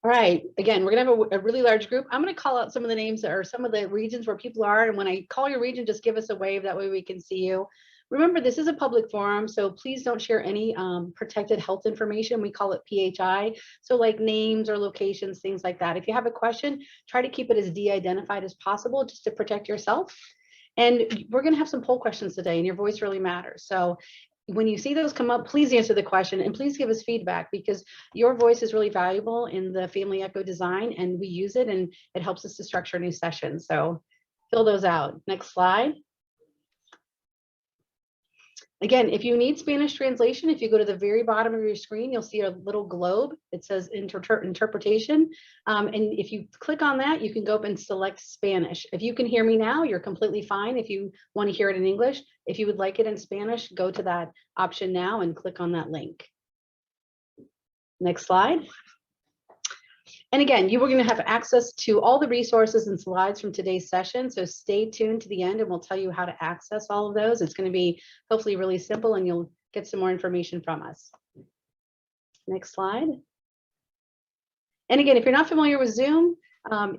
All right, again, we're gonna have a really large group. I'm gonna call out some of the names or some of the regions where people are. And when I call your region, just give us a wave. That way we can see you. Remember, this is a public forum, so please don't share any protected health information. We call it PHI. So like names or locations, things like that. If you have a question, try to keep it as de-identified as possible just to protect yourself. And we're gonna have some poll questions today, and your voice really matters. So when you see those come up, please answer the question and please give us feedback, because your voice is really valuable in the Family Echo design, and we use it and it helps us to structure new sessions. So fill those out. Next slide. Again, if you need Spanish translation, if you go to the very bottom of your screen, you'll see a little globe. It says interpretation. And if you click on that, you can go up and select Spanish. If you can hear me now, you're completely fine. If you want to hear it in English, if you would like it in Spanish, go to that option now and click on that link. Next slide. And again, you are going to have access to all the resources and slides from today's session. So stay tuned to the end and we'll tell you how to access all of those. It's going to be hopefully really simple and you'll get some more information from us. Next slide. And again, if you're not familiar with Zoom,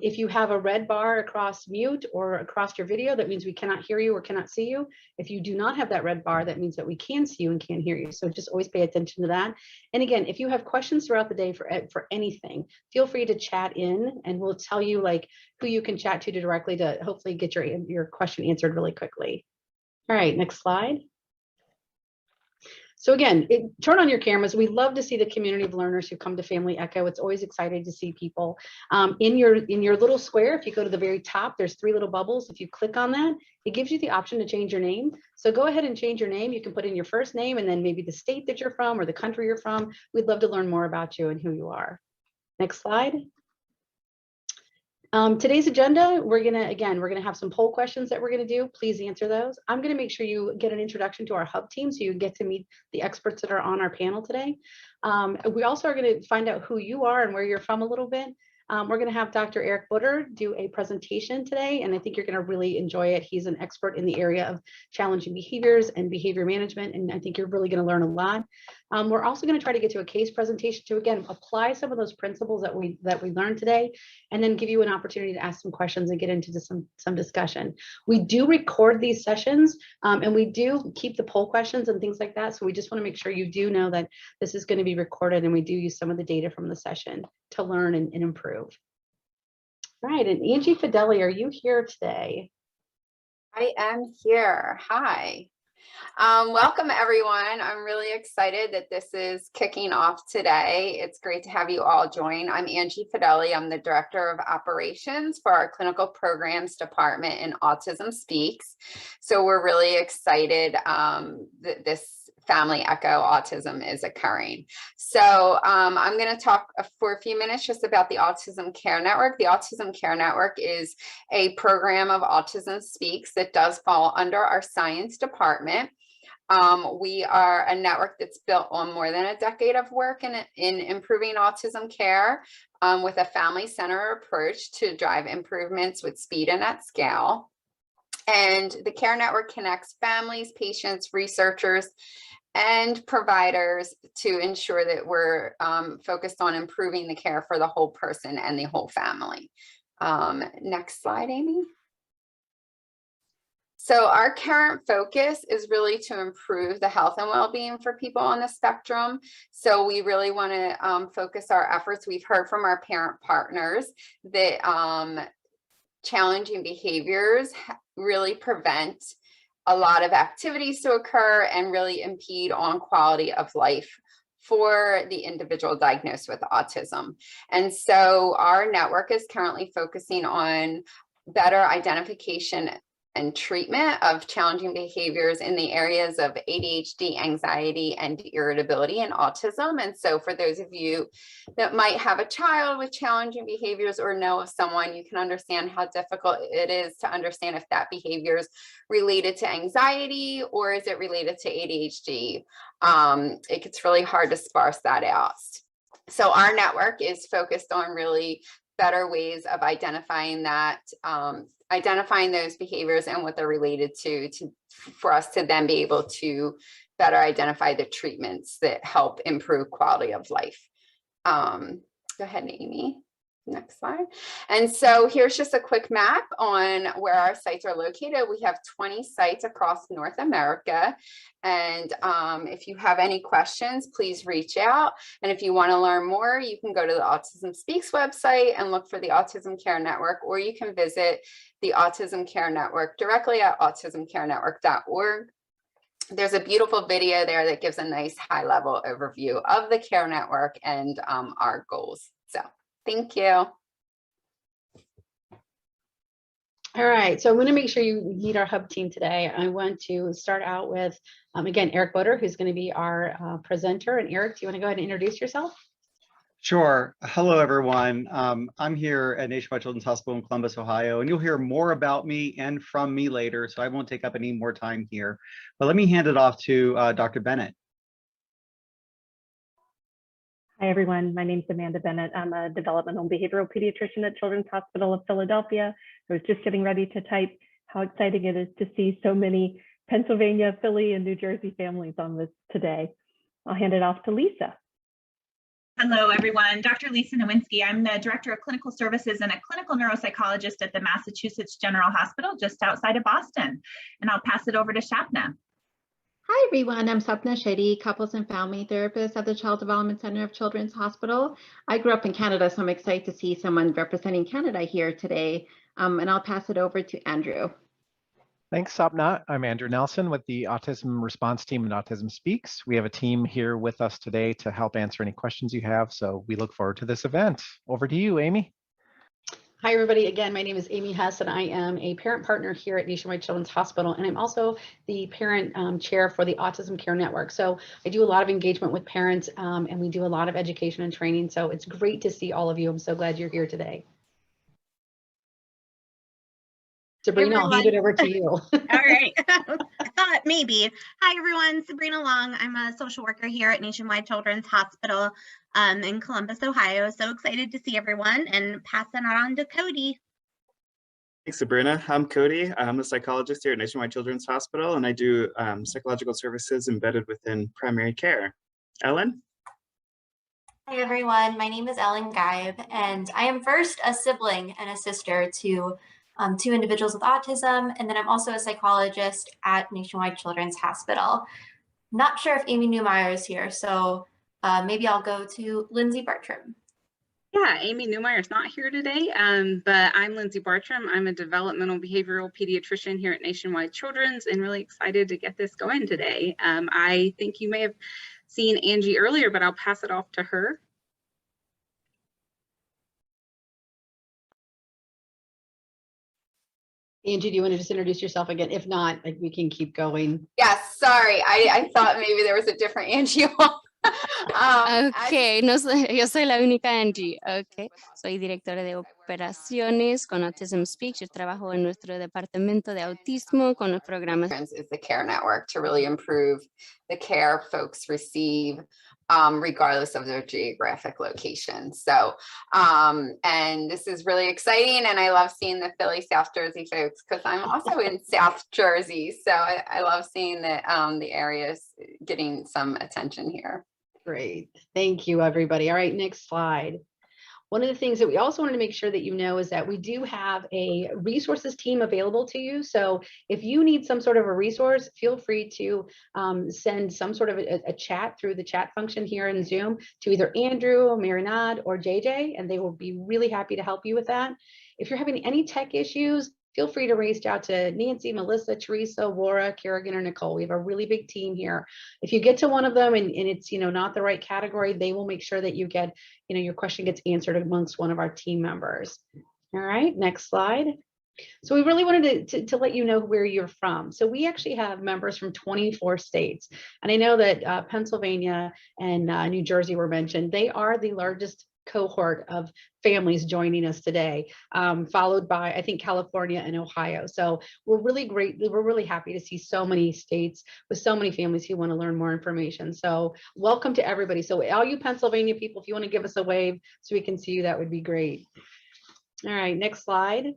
if you have a red bar across mute or across your video, that means we cannot hear you or cannot see you. If you do not have that red bar, that means that we can see you and can't hear you. So just always pay attention to that. And again, if you have questions throughout the day for anything, feel free to chat in and we'll tell you like who you can chat to directly to hopefully get your question answered really quickly. All right, next slide. So again, turn on your cameras. We love to see the community of learners who come to Family Echo. It's always exciting to see people. In your little square, if you go to the very top, there's 3 little bubbles. If you click on that, it gives you the option to change your name. So go ahead and change your name. You can put in your first name and then maybe the state that you're from or the country you're from. We'd love to learn more about you and who you are. Next slide. Today's agenda, we're gonna have some poll questions that we're gonna do. Please answer those. I'm gonna make sure you get an introduction to our hub team so you get to meet the experts that are on our panel today. We also are gonna find out who you are and where you're from a little bit. We're gonna have Dr. Eric Butter do a presentation today, and I think you're gonna really enjoy it. He's an expert in the area of challenging behaviors and behavior management, and I think you're really gonna learn a lot. We're also gonna try to get to a case presentation to, again, apply some of those principles that we learned today, and then give you an opportunity to ask some questions and get into some discussion. We do record these sessions, and we do keep the poll questions and things like that, so we just wanna make sure you do know that this is gonna be recorded, and we do use some of the data from the session to learn and improve. All right, and Angie Fideli, are you here today? I am here. Hi. Welcome, everyone. I'm really excited that this is kicking off today. It's great to have you all join. I'm Angie Fideli. I'm the Director of Operations for our Clinical Programs Department in Autism Speaks. So we're really excited that this Family Echo Autism is occurring. So I'm going to talk for a few minutes just about the Autism Care Network. The Autism Care Network is a program of Autism Speaks that does fall under our science department. We are a network that's built on more than a decade of work in improving autism care with a family-centered approach to drive improvements with speed and at scale. And the Care Network connects families, patients, researchers, and providers to ensure that we're focused on improving the care for the whole person and the whole family. Next slide, Amy. So our current focus is really to improve the health and well-being for people on the spectrum. So we really want to focus our efforts. We've heard from our parent partners that challenging behaviors really prevent a lot of activities to occur and really impede on quality of life for the individual diagnosed with autism. And so our network is currently focusing on better identification and treatment of challenging behaviors in the areas of ADHD, anxiety, and irritability and autism. And so for those of you that might have a child with challenging behaviors or know of someone, you can understand how difficult it is to understand if that behavior is related to anxiety or is it related to ADHD. It gets really hard to sparse that out. So our network is focused on really better ways of identifying that, identifying those behaviors and what they're related to for us to then be able to better identify the treatments that help improve quality of life. Go ahead, Amy. Next slide. And so here's just a quick map on where our sites are located. We have 20 sites across North America. And if you have any questions, please reach out. And if you want to learn more, you can go to the Autism Speaks website and look for the Autism Care Network, or you can visit the Autism Care Network directly at autismcarenetwork.org. There's a beautiful video there that gives a nice high-level overview of the Care Network and our goals. So thank you. All right, so I'm going to make sure you meet our hub team today. I want to start out with, again, Eric Boder, who's going to be our presenter. And Eric, do you want to go ahead and introduce yourself? Sure. Hello, everyone. I'm here at Nationwide Children's Hospital in Columbus, Ohio, and you'll hear more about me and from me later, so I won't take up any more time here. But let me hand it off to Dr. Bennett. Hi, everyone. My name is Amanda Bennett. I'm a developmental behavioral pediatrician at Children's Hospital of Philadelphia. I was just getting ready to type how exciting it is to see so many Pennsylvania, Philly, and New Jersey families on this today. I'll hand it off to Lisa. Hello, everyone. Dr. Lisa Nowinski. I'm the Director of Clinical Services and a clinical neuropsychologist at the Massachusetts General Hospital just outside of Boston. And I'll pass it over to Shapna. Hi, everyone. I'm Sapna Shetty, couples and family therapist at the Child Development Center of Children's Hospital. I grew up in Canada, so I'm excited to see someone representing Canada here today. And I'll pass it over to Andrew. Thanks, Sapna. I'm Andrew Nelson with the Autism Response Team at Autism Speaks. We have a team here with us today to help answer any questions you have, so we look forward to this event. Over to you, Amy. Hi, everybody. Again, my name is Amy Hess, and I am a parent partner here at Nationwide Children's Hospital, and I'm also the parent chair for the Autism Care Network. So I do a lot of engagement with parents, and we do a lot of education and training. So it's great to see all of you. I'm so glad you're here today. Sabrina, I'll hand it over to you. All right. Maybe. Hi, everyone. Sabrina Long. I'm a social worker here at Nationwide Children's Hospital in Columbus, Ohio. So excited to see everyone and pass it on to Cody. Thanks, Sabrina. I'm Cody. I'm a psychologist here at Nationwide Children's Hospital, and I do psychological services embedded within primary care. Ellen? Hi, everyone. My name is Ellen Gaib, and I am first a sibling and a sister to two individuals with autism, and then I'm also a psychologist at Nationwide Children's Hospital. Not sure if Amy Newmeyer is here, so maybe I'll go to Lindsay Bartram. Yeah, Amy Newmeyer is not here today, but I'm Lindsay Bartram. I'm a developmental behavioral pediatrician here at Nationwide Children's and really excited to get this going today. I think you may have seen Angie earlier, but I'll pass it off to her. Angie, do you want to just introduce yourself again? If not, like, we can keep going. Yes, sorry. I thought maybe there was a different Angie. Ok, no sé, yo soy la única Angie. Ok, soy directora de operaciones con Autism Speaks. Yo trabajo en nuestro departamento de autismo con los programas. Is the Care Network to really improve the care folks receive regardless of their geographic location. So, and this is really exciting, and I love seeing the Philly, South Jersey folks because I'm also in South Jersey. So I love seeing that the areas getting some attention here. Great. Thank you, everybody. All right, next slide. One of the things that we also wanted to make sure that you know is that we do have a resources team available to you. So if you need some sort of a resource, feel free to send some sort of a chat through the chat function here in Zoom to either Andrew, Marinad, or JJ, and they will be really happy to help you with that. If you're having any tech issues, feel free to reach out to Nancy, Melissa, Teresa, Laura, Kerrigan, or Nicole. We have a really big team here. If you get to one of them and it's not the right category, they will make sure that you get, your question gets answered amongst one of our team members. All right, next slide. So we really wanted to let you know where you're from. So we actually have members from 24 states. And I know that Pennsylvania and New Jersey were mentioned. They are the largest cohort of families joining us today, followed by, I think, California and Ohio. So we're really great. We're really happy to see so many states with so many families who want to learn more information. So welcome to everybody. So all you Pennsylvania people, if you want to give us a wave so we can see you, that would be great. All right, next slide.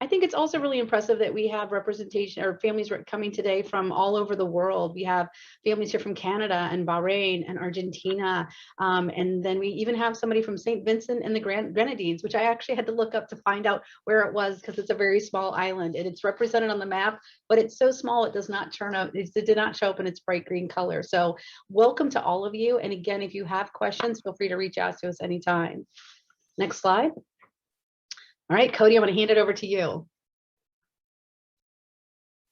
I think it's also really impressive that we have representation or families coming today from all over the world. We have families here from Canada and Bahrain and Argentina. And then we even have somebody from St. Vincent and the Grenadines, which I actually had to look up to find out where it was because it's a very small island and it's represented on the map, but it's so small it does not turn up, it did not show up in its bright green color. So welcome to all of you. And again, if you have questions, feel free to reach out to us anytime. Next slide. All right, Cody, I'm going to hand it over to you.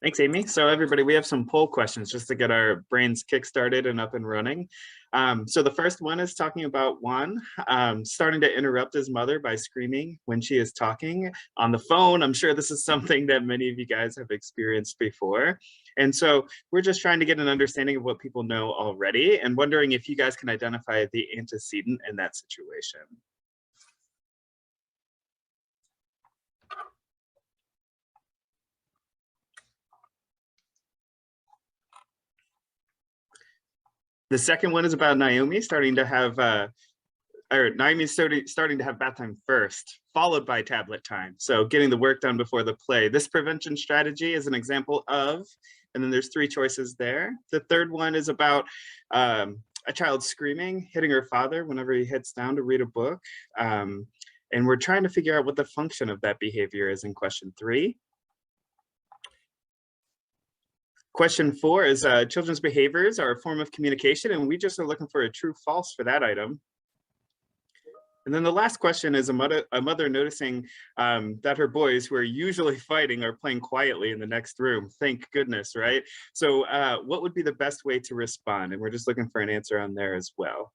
Thanks, Amy. So everybody, we have some poll questions just to get our brains kick-started and up and running. So the first one is talking about Juan starting to interrupt his mother by screaming when she is talking on the phone. I'm sure this is something that many of you guys have experienced before. And so we're just trying to get an understanding of what people know already and wondering if you guys can identify the antecedent in that situation. The second one is about Naomi starting to have, Naomi's starting to have bath time first, followed by tablet time. So getting the work done before the play. This prevention strategy is an example of, and then there's 3 choices there. The third one is about a child screaming, hitting her father whenever he hits down to read a book. And we're trying to figure out what the function of that behavior is in question 3. Question 4 is children's behaviors are a form of communication, and we just are looking for a true false for that item. And then the last question is a mother noticing that her boys, who are usually fighting, are playing quietly in the next room. Thank goodness, right? So what would be the best way to respond? And we're just looking for an answer on there as well.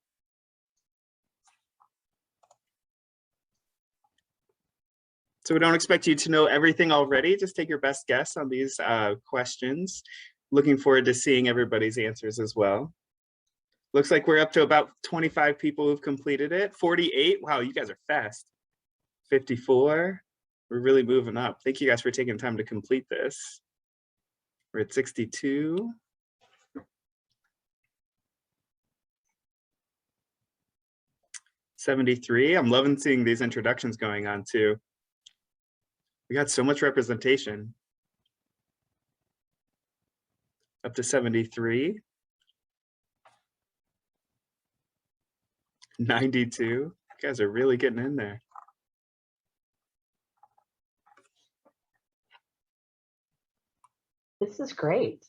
So we don't expect you to know everything already. Just take your best guess on these questions. Looking forward to seeing everybody's answers as well. Looks like we're up to about 25 people who've completed it. 48, wow, you guys are fast. 54, we're really moving up. Thank you guys for taking time to complete this. We're at 62. $73, I'm loving seeing these introductions going on too. We got so much representation. Up to 73. 92. You guys are really getting in there. This is great.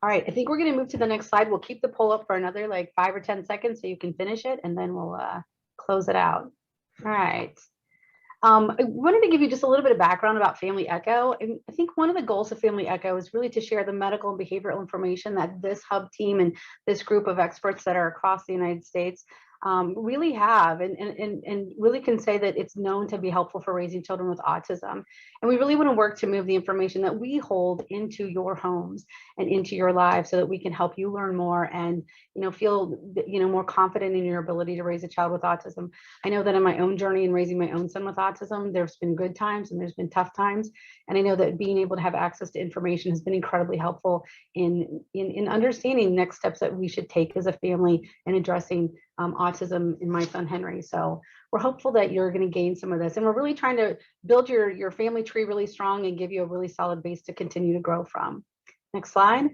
All right, I think we're going to move to the next slide. We'll keep the poll up for another like 5 or 10 seconds so you can finish it, and then we'll close it out. All right. I wanted to give you just a little bit of background about Family Echo. And I think one of the goals of Family Echo is really to share the medical and behavioral information that this hub team and this group of experts that are across the United States really have and really can say that it's known to be helpful for raising children with autism. And we really want to work to move the information that we hold into your homes and into your lives so that we can help you learn more and feel more confident in your ability to raise a child with autism. I know that in my own journey in raising my own son with autism, there's been good times and there's been tough times. And I know that being able to have access to information has been incredibly helpful in understanding next steps that we should take as a family in addressing autism in my son Henry. So we're hopeful that you're going to gain some of this, and we're really trying to build your family tree really strong and give you a really solid base to continue to grow from. Next slide.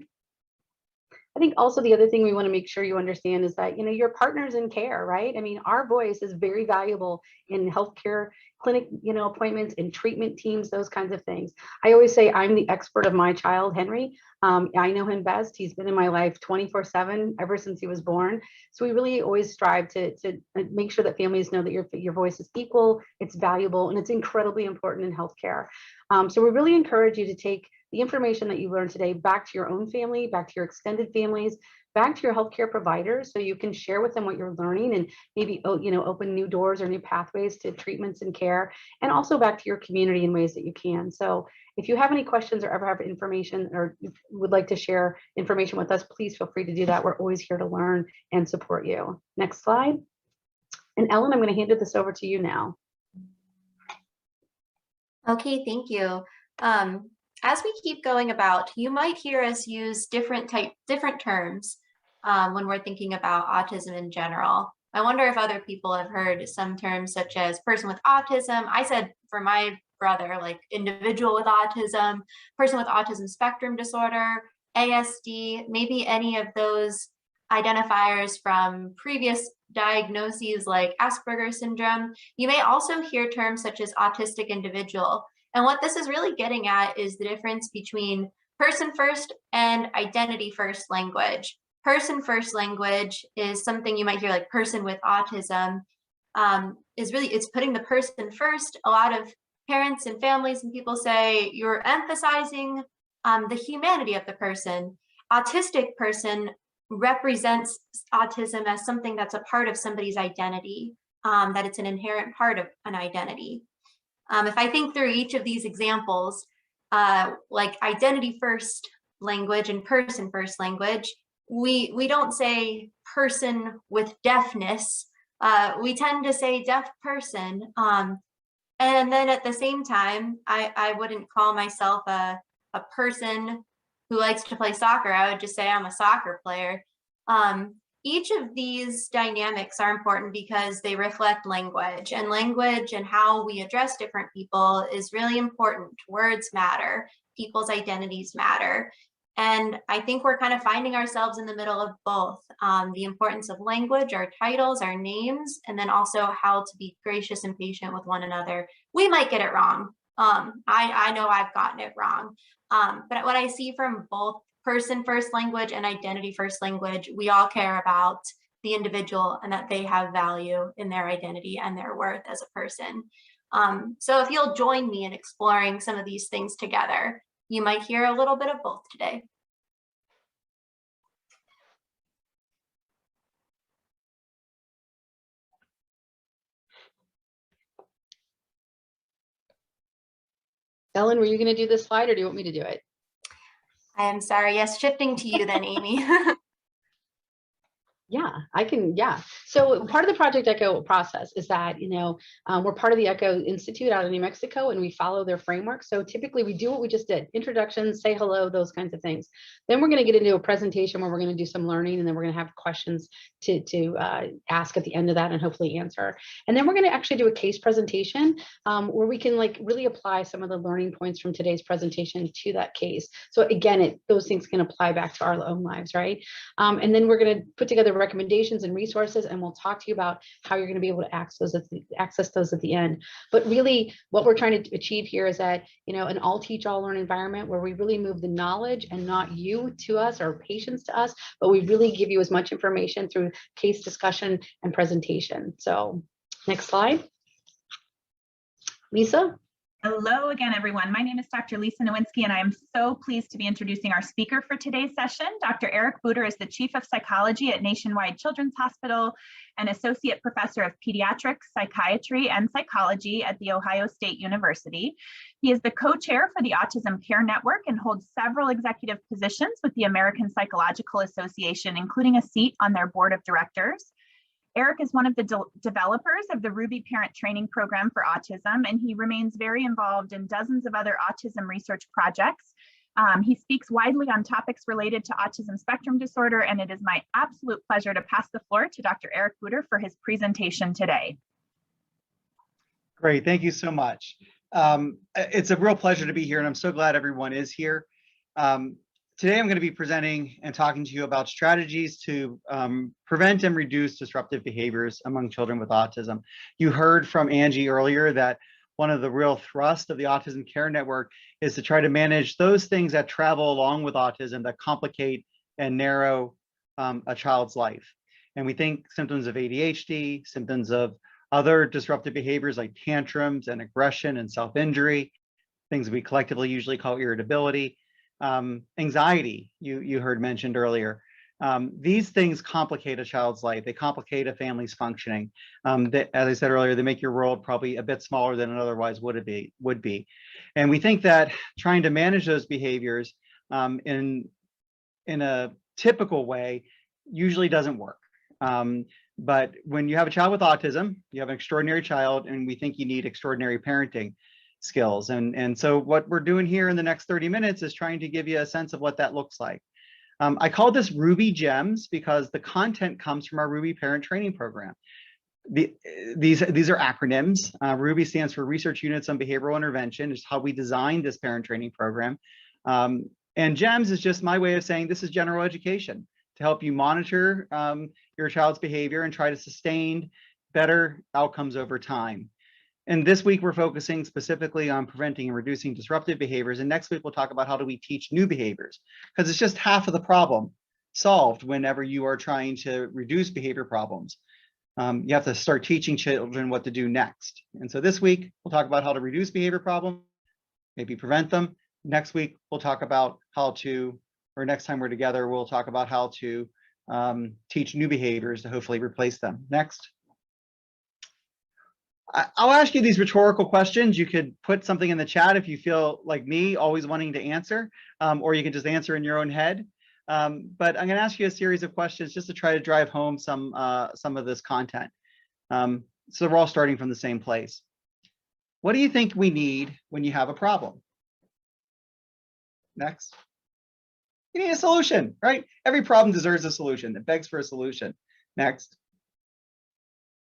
I think also the other thing we want to make sure you understand is that your partners in care, right? I mean, our voice is very valuable in healthcare clinic, appointments and treatment teams, those kinds of things. I always say I'm the expert of my child, Henry. I know him best. He's been in my life 24/7 ever since he was born. So we really always strive to make sure that families know that your voice is equal, it's valuable, and it's incredibly important in healthcare. So we really encourage you to take the information that you learned today back to your own family, back to your extended families, back to your healthcare providers, so you can share with them what you're learning and maybe open new doors or new pathways to treatments and care, and also back to your community in ways that you can. So if you have any questions or ever have information or would like to share information with us, please feel free to do that. We're always here to learn and support you. Next slide. And Ellen, I'm going to hand this over to you now. Okay, thank you. As we keep going about, you might hear us use different terms when we're thinking about autism in general. I wonder if other people have heard some terms such as person with autism. I said for my brother, like individual with autism, person with autism spectrum disorder, ASD, maybe any of those identifiers from previous diagnoses like Asperger's syndrome. You may also hear terms such as autistic individual. And what this is really getting at is the difference between person first and identity first language. Person first language is something you might hear like person with autism, is really, it's putting the person first. A lot of parents and families and people say you're emphasizing the humanity of the person. Autistic person represents autism as something that's a part of somebody's identity, that it's an inherent part of an identity. If I think through each of these examples, like identity first language and person first language, we don't say person with deafness. We tend to say deaf person. And then at the same time, I wouldn't call myself a person who likes to play soccer. I would just say I'm a soccer player. Each of these dynamics are important because they reflect language, and how we address different people is really important. Words matter, people's identities matter. And I think we're kind of finding ourselves in the middle of both, the importance of language, our titles, our names, and then also how to be gracious and patient with one another. We might get it wrong. I know I've gotten it wrong. But what I see from both person first language and identity first language, we all care about the individual and that they have value in their identity and their worth as a person. So if you'll join me in exploring some of these things together, you might hear a little bit of both today. Ellen, were you going to do this slide or do you want me to do it? I am sorry. Yes, shifting to you then, Amy. Yeah, I can. Yeah. So part of the Project ECHO process is that, we're part of the ECHO Institute out of New Mexico and we follow their framework. So typically we do what we just did: introductions, say hello, those kinds of things. Then we're going to get into a presentation where we're going to do some learning, and then we're going to have questions to ask at the end of that and hopefully answer. And then we're going to actually do a case presentation where we can really apply some of the learning points from today's presentation to that case. So again, those things can apply back to our own lives, right? And then we're going to put together recommendations and resources, and we'll talk to you about how you're going to be able to access those at the end. But really what we're trying to achieve here is that, an all teach, all learn environment where we really move the knowledge and not you to us or patients to us, but we really give you as much information through case discussion and presentation. So next slide. Lisa. Hello again, everyone. My name is Dr. Lisa Nowinski, and I am so pleased to be introducing our speaker for today's session. Dr. Eric Buder is the Chief of Psychology at Nationwide Children's Hospital and Associate Professor of Pediatrics, Psychiatry, and Psychology at The Ohio State University. He is the co-chair for the Autism Care Network and holds several executive positions with the American Psychological Association, including a seat on their board of directors. Eric is one of the developers of the RUBI Parent Training Program for Autism, and he remains very involved in dozens of other autism research projects. He speaks widely on topics related to autism spectrum disorder, and it is my absolute pleasure to pass the floor to Dr. Eric Buder for his presentation today. Great, thank you so much. It's a real pleasure to be here, and I'm so glad everyone is here. Today, I'm going to be presenting and talking to you about strategies to prevent and reduce disruptive behaviors among children with autism. You heard from Angie earlier that one of the real thrust of the Autism Care Network is to try to manage those things that travel along with autism that complicate and narrow a child's life. And we think symptoms of ADHD, symptoms of other disruptive behaviors like tantrums and aggression and self-injury, things we collectively usually call irritability, anxiety, you heard mentioned earlier. These things complicate a child's life. They complicate a family's functioning. As I said earlier, they make your world probably a bit smaller than it otherwise would be. And we think that trying to manage those behaviors in a typical way usually doesn't work. But when you have a child with autism, you have an extraordinary child, and we think you need extraordinary parenting skills. And so what we're doing here in the next 30 minutes is trying to give you a sense of what that looks like. I call this RUBI Gems because the content comes from our RUBI Parent Training Program. These are acronyms. RUBI stands for Research Units on Behavioral Intervention. It's how we designed this parent training program. And GEMS is just my way of saying this is general education to help you monitor your child's behavior and try to sustain better outcomes over time. And this week we're focusing specifically on preventing and reducing disruptive behaviors. And next week we'll talk about how do we teach new behaviors, because it's just half of the problem solved whenever you are trying to reduce behavior problems. You have to start teaching children what to do next. And so this week we'll talk about how to reduce behavior problems, maybe prevent them. Next week we'll talk about how to, or next time we're together, we'll talk about how to teach new behaviors to hopefully replace them. Next. I'll ask you these rhetorical questions. You could put something in the chat if you feel like me, always wanting to answer, or you can just answer in your own head. But I'm going to ask you a series of questions just to try to drive home some of this content. So we're all starting from the same place. What do you think we need when you have a problem? Next. You need a solution, right? Every problem deserves a solution. It begs for a solution. Next.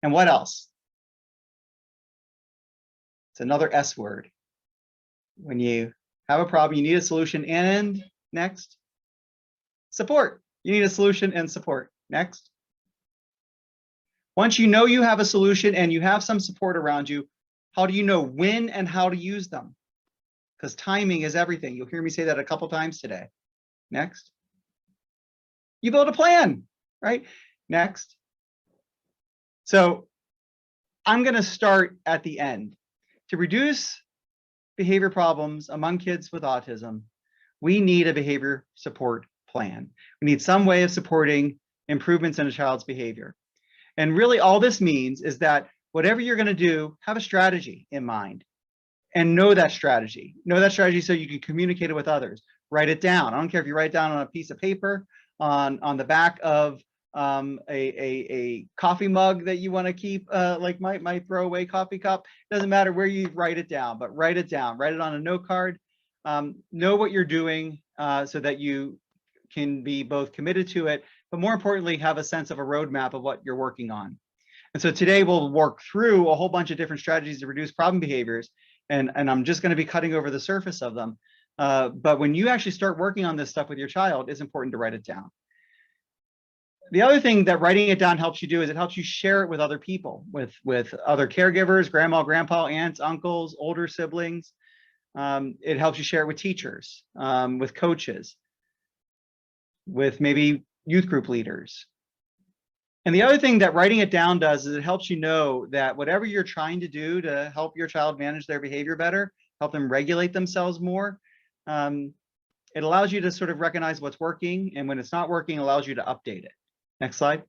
And what else? It's another S word. When you have a problem, you need a solution and next. Support. You need a solution and support. Next. Once you know you have a solution and you have some support around you, how do you know when and how to use them? Because timing is everything. You'll hear me say that a couple times today. Next. You build a plan, right? Next. So I'm going to start at the end. To reduce behavior problems among kids with autism, we need a behavior support plan. We need some way of supporting improvements in a child's behavior. And really all this means is that whatever you're going to do, have a strategy in mind and know that strategy. Know that strategy so you can communicate it with others. Write it down. I don't care if you write it down on a piece of paper, on the back of a coffee mug that you want to keep, like my throwaway coffee cup. Doesn't matter where you write it down, but write it down. Write it on a note card. Know what you're doing so that you can be both committed to it, but more importantly, have a sense of a roadmap of what you're working on. And so today we'll work through a whole bunch of different strategies to reduce problem behaviors, and I'm just going to be cutting over the surface of them. But when you actually start working on this stuff with your child, it's important to write it down. The other thing that writing it down helps you do is it helps you share it with other people, with other caregivers, grandma, grandpa, aunts, uncles, older siblings. It helps you share it with teachers, with coaches, with maybe youth group leaders. And the other thing that writing it down does is it helps you know that whatever you're trying to do to help your child manage their behavior better, help them regulate themselves more, it allows you to sort of recognize what's working, and when it's not working, it allows you to update it. Next slide.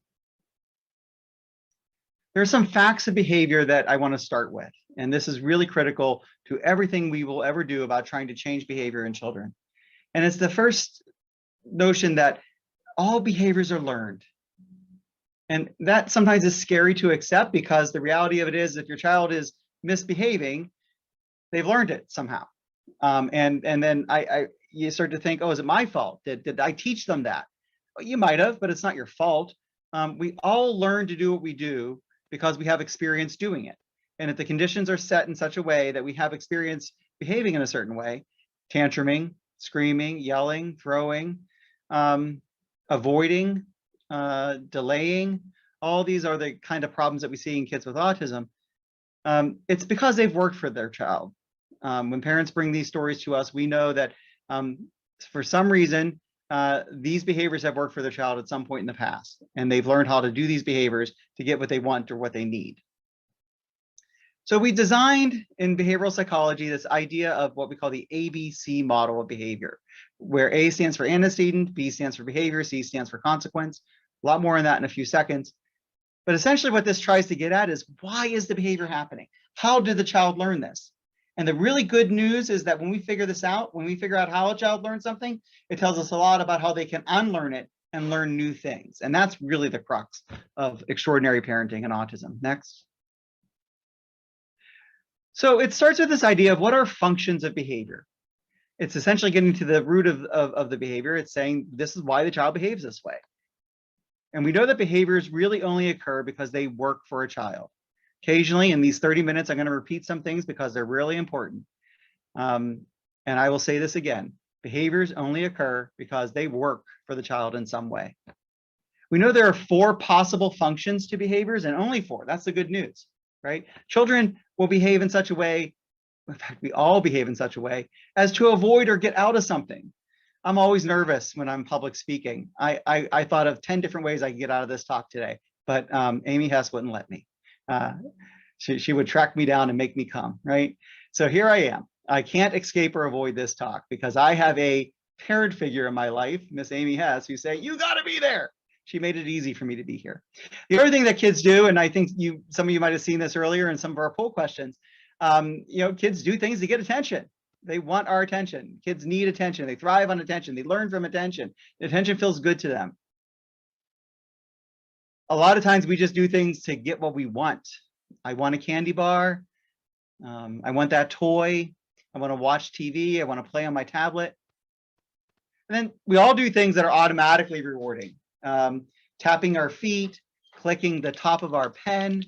There are some facts of behavior that I want to start with, and this is really critical to everything we will ever do about trying to change behavior in children. And it's the first notion that all behaviors are learned. And that sometimes is scary to accept, because the reality of it is if your child is misbehaving, they've learned it somehow. And then you start to think, oh, is it my fault? Did I teach them that? Well, you might have, but it's not your fault. We all learn to do what we do because we have experience doing it. And if the conditions are set in such a way that we have experience behaving in a certain way, tantruming, screaming, yelling, throwing, avoiding, delaying, all these are the kind of problems that we see in kids with autism. It's because they've worked for their child. When parents bring these stories to us, we know that for some reason, these behaviors have worked for their child at some point in the past, and they've learned how to do these behaviors to get what they want or what they need. So we designed in behavioral psychology this idea of what we call the ABC model of behavior, where A stands for antecedent, B stands for behavior, C stands for consequence. A lot more on that in a few seconds. But essentially what this tries to get at is, why is the behavior happening? How did the child learn this? And the really good news is that when we figure this out, when we figure out how a child learns something, it tells us a lot about how they can unlearn it and learn new things. And that's really the crux of extraordinary parenting and autism. Next. So it starts with this idea of what are functions of behavior. It's essentially getting to the root of the behavior. It's saying this is why the child behaves this way. And we know that behaviors really only occur because they work for a child. Occasionally in these 30 minutes, I'm going to repeat some things because they're really important. And I will say this again, behaviors only occur because they work for the child in some way. We know there are 4 possible functions to behaviors, and only 4. That's the good news, right? Children will behave in such a way, in fact, we all behave in such a way, as to avoid or get out of something. I'm always nervous when I'm public speaking. I thought of 10 different ways I could get out of this talk today, but Amy Hess wouldn't let me. She would track me down and make me come, right? So here I am. I can't escape or avoid this talk because I have a parent figure in my life, Miss Amy Hess, who say, you gotta be there. She made it easy for me to be here. The other thing that kids do, and I think some of you might have seen this earlier in some of our poll questions, kids do things to get attention. They want our attention. Kids need attention. They thrive on attention. They learn from attention. Attention feels good to them. A lot of times we just do things to get what we want. I want a candy bar. I want that toy. I want to watch TV. I want to play on my tablet. And then we all do things that are automatically rewarding. Tapping our feet, clicking the top of our pen.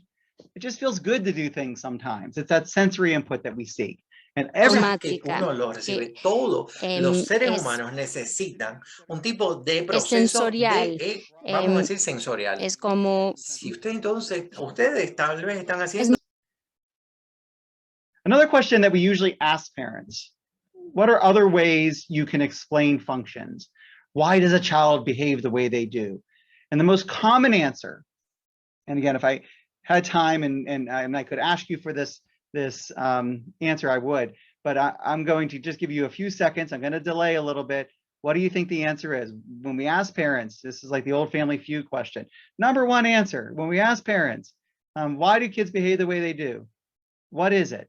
It just feels good to do things sometimes. It's that sensory input that we seek. And que uno lo recibe. Todos los seres humanos necesitan un tipo de proceso de, vamos a decir, sensorial. Es como, si usted entonces, ustedes tal vez están haciendo. Another question that we usually ask parents, what are other ways you can explain functions? Why does a child behave the way they do? And the most common answer, and again, if I had time and I could ask you for this answer, I would, but I'm going to just give you a few seconds. I'm going to delay a little bit. What do you think the answer is? When we ask parents, this is like the old Family Feud question. Number 1 answer, when we ask parents, why do kids behave the way they do? What is it?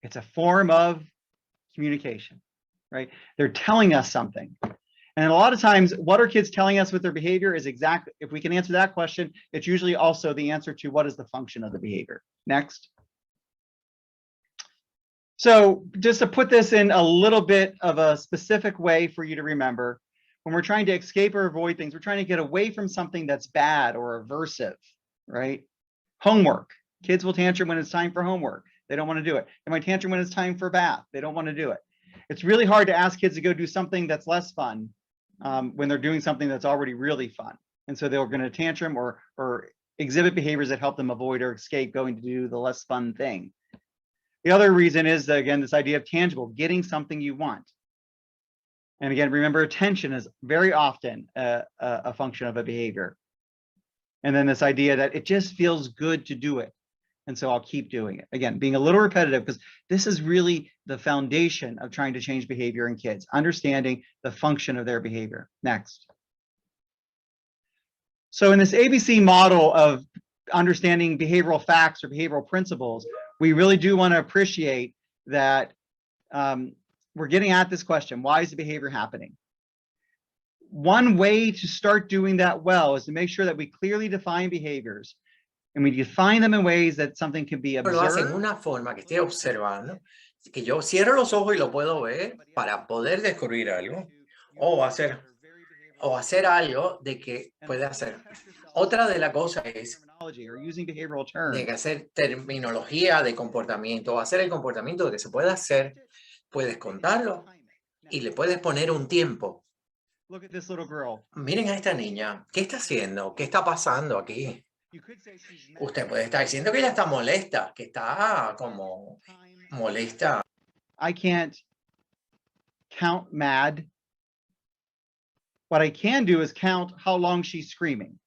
It's a form of communication, right? They're telling us something. And a lot of times, what are kids telling us with their behavior is exactly, if we can answer that question, it's usually also the answer to what is the function of the behavior. Next. So just to put this in a little bit of a specific way for you to remember, when we're trying to escape or avoid things, we're trying to get away from something that's bad or aversive, right? Homework. Kids will tantrum when it's time for homework. They don't want to do it. They might tantrum when it's time for bath. They don't want to do it. It's really hard to ask kids to go do something that's less fun when they're doing something that's already really fun. And so they're going to tantrum or exhibit behaviors that help them avoid or escape going to do the less fun thing. The other reason is, again, this idea of tangible, getting something you want. And again, remember, attention is very often a function of a behavior. And then this idea that it just feels good to do it. And so I'll keep doing it. Again, being a little repetitive, because this is really the foundation of trying to change behavior in kids, understanding the function of their behavior. Next. So in this ABC model of understanding behavioral facts or behavioral principles, we really do want to appreciate that we're getting at this question, why is the behavior happening? One way to start doing that well is to make sure that we clearly define behaviors. And we define them in ways that something can be observed. Lo hacen en una forma que esté observando, que yo cierro los ojos y lo puedo ver para poder descubrir algo o hacer algo de que puede hacer. Otra de las cosas es de que hacer terminología de comportamiento, hacer el comportamiento que se puede hacer, puedes contarlo y le puedes poner un tiempo. Miren a esta niña, ¿qué está haciendo? ¿Qué está pasando aquí? Usted puede estar diciendo que ella está molesta, que está como molesta. I can't count mad. What I can do is count how long she's screaming.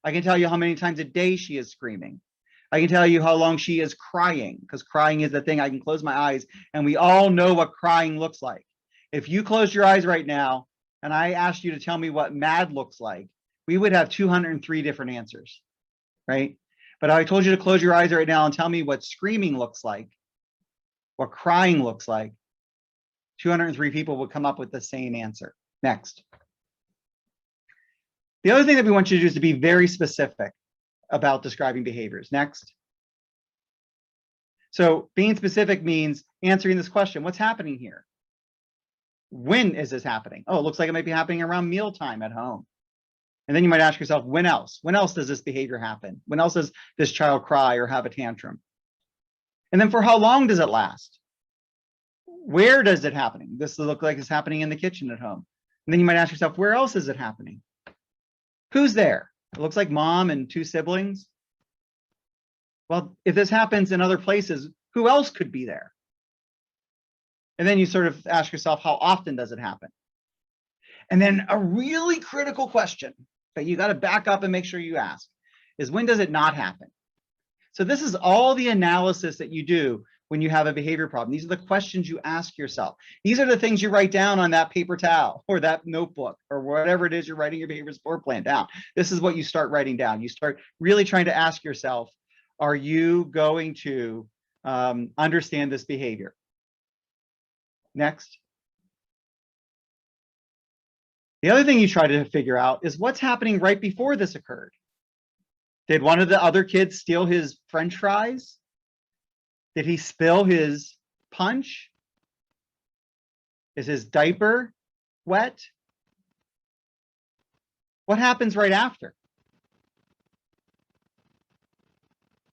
I can tell you how many times a day she is screaming. I can tell you how long she is crying, because crying is the thing. I can close my eyes and we all know what crying looks like. If you closed your eyes right now and I asked you to tell me what mad looks like, we would have 203 different answers, right? But I told you to close your eyes right now and tell me what screaming looks like, what crying looks like. 203 people would come up with the same answer. Next. The other thing that we want you to do is to be very specific about describing behaviors. Next. So being specific means answering this question, what's happening here? When is this happening? Oh, it looks like it might be happening around mealtime at home. And then you might ask yourself, when else? When else does this behavior happen? When else does this child cry or have a tantrum? And then for how long does it last? Where does it happening? This look like it's happening in the kitchen at home. And then you might ask yourself, where else is it happening? Who's there? It looks like mom and 2 siblings. Well, if this happens in other places, who else could be there? And then you sort of ask yourself, how often does it happen? And then a really critical question that you got to back up and make sure you ask is, when does it not happen? So this is all the analysis that you do when you have a behavior problem. These are the questions you ask yourself. These are the things you write down on that paper towel or that notebook or whatever it is you're writing your behavior support plan down. This is what you start writing down. You start really trying to ask yourself, are you going to understand this behavior? Next. The other thing you try to figure out is what's happening right before this occurred. Did one of the other kids steal his French fries? Did he spill his punch? Is his diaper wet? What happens right after?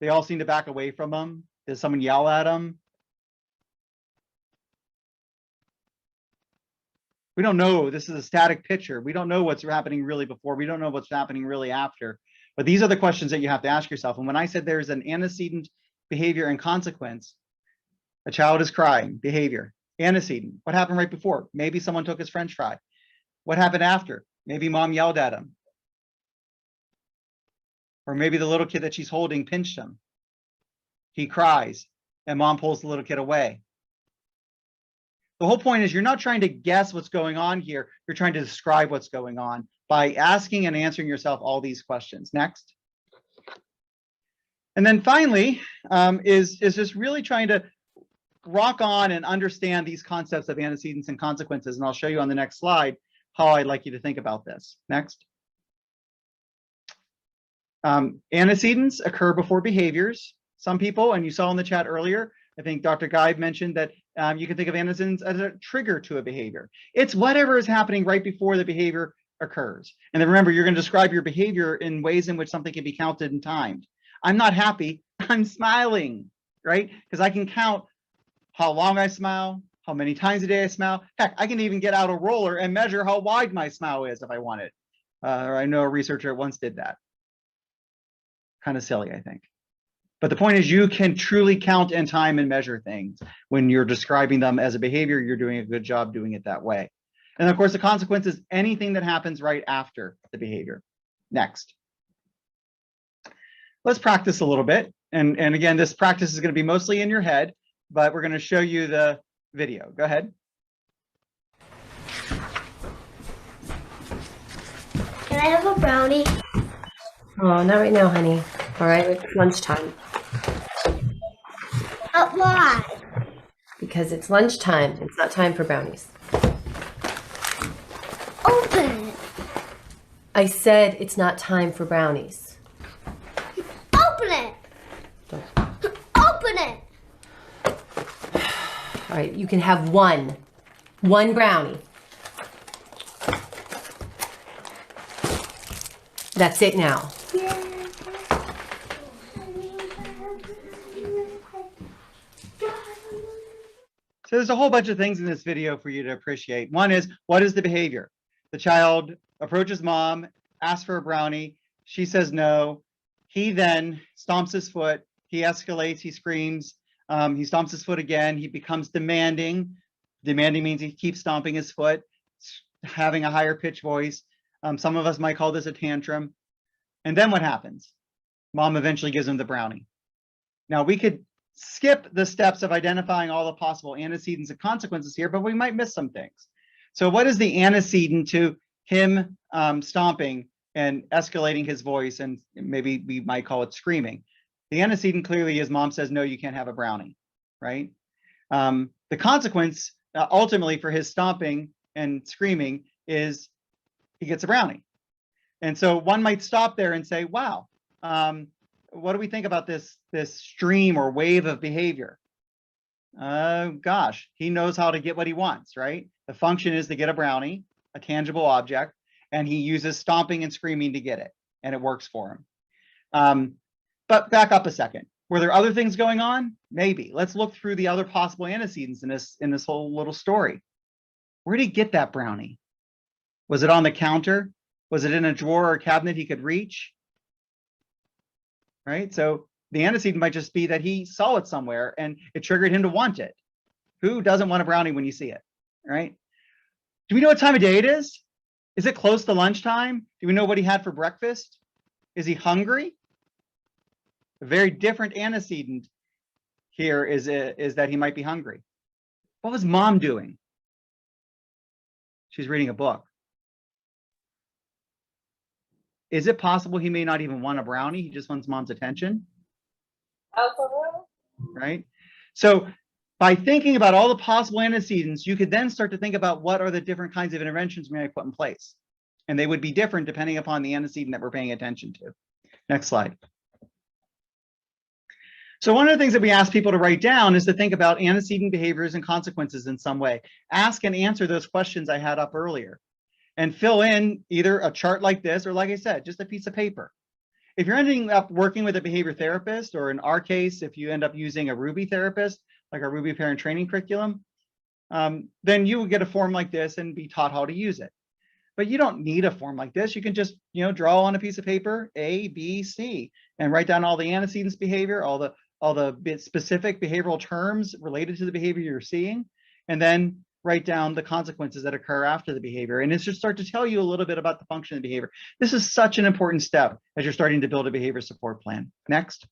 They all seem to back away from him. Did someone yell at him? We don't know. This is a static picture. We don't know what's happening really before. We don't know what's happening really after. But these are the questions that you have to ask yourself. And when I said there's an antecedent behavior and consequence, a child is crying, behavior, antecedent. What happened right before? Maybe someone took his French fry. What happened after? Maybe mom yelled at him. Or maybe the little kid that she's holding pinched him. He cries and mom pulls the little kid away. The whole point is you're not trying to guess what's going on here. You're trying to describe what's going on by asking and answering yourself all these questions. Next. And then finally is just really trying to rock on and understand these concepts of antecedents and consequences. And I'll show you on the next slide how I'd like you to think about this. Next. Antecedents occur before behaviors. Some people, and you saw in the chat earlier, I think Dr. Guy mentioned that you can think of antecedents as a trigger to a behavior. It's whatever is happening right before the behavior occurs. And then remember, you're going to describe your behavior in ways in which something can be counted and timed. I'm not happy, I'm smiling, right? Because I can count how long I smile, how many times a day I smile. Heck, I can even get out a roller and measure how wide my smile is if I wanted. Or I know a researcher once did that. Kind of silly, I think. But the point is you can truly count and time and measure things. When you're describing them as a behavior, you're doing a good job doing it that way. And of course, the consequence is anything that happens right after the behavior. Next. Let's practice a little bit. And again, this practice is going to be mostly in your head, but we're going to show you the video. Go ahead. Can I have a brownie? Oh, not right now, honey. All right, it's lunchtime. But why? Because it's lunchtime. It's not time for brownies. Open it. I said it's not time for brownies. Open it. Don't. Open it. All right, you can have one brownie. That's it now. So there's a whole bunch of things in this video for you to appreciate. One is, what is the behavior? The child approaches mom, asks for a brownie. She says no. He then stomps his foot. He escalates. He screams. He stomps his foot again. He becomes demanding. Demanding means he keeps stomping his foot, having a higher pitched voice. Some of us might call this a tantrum. And then what happens? Mom eventually gives him the brownie. Now we could skip the steps of identifying all the possible antecedents and consequences here, but we might miss some things. So what is the antecedent to him stomping and escalating his voice, and maybe we might call it screaming? The antecedent clearly is mom says, no, you can't have a brownie, right? The consequence ultimately for his stomping and screaming is he gets a brownie. And so one might stop there and say, wow, what do we think about this stream or wave of behavior? Gosh, he knows how to get what he wants, right? The function is to get a brownie, a tangible object, and he uses stomping and screaming to get it, and it works for him. But back up a second. Were there other things going on? Maybe. Let's look through the other possible antecedents in this whole little story. Where did he get that brownie? Was it on the counter? Was it in a drawer or cabinet he could reach? Right? So the antecedent might just be that he saw it somewhere and it triggered him to want it. Who doesn't want a brownie when you see it? Right? Do we know what time of day it is? Is it close to lunchtime? Do we know what he had for breakfast? Is he hungry? A very different antecedent here is that he might be hungry. What was mom doing? She's reading a book. Is it possible he may not even want a brownie? He just wants mom's attention. Right? So by thinking about all the possible antecedents, you could then start to think about what are the different kinds of interventions we might put in place. And they would be different depending upon the antecedent that we're paying attention to. Next slide. So one of the things that we ask people to write down is to think about antecedent behaviors and consequences in some way. Ask and answer those questions I had up earlier and fill in either a chart like this, or like I said, just a piece of paper. If you're ending up working with a behavior therapist, or in our case, if you end up using a RUBI therapist, like our RUBI parent training curriculum, then you will get a form like this and be taught how to use it. But you don't need a form like this. You can just, draw on a piece of paper, A, B, C, and write down all the antecedents behavior, all the specific behavioral terms related to the behavior you're seeing, and then write down the consequences that occur after the behavior. And it's just start to tell you a little bit about the function of the behavior. This is such an important step as you're starting to build a behavior support plan. Next.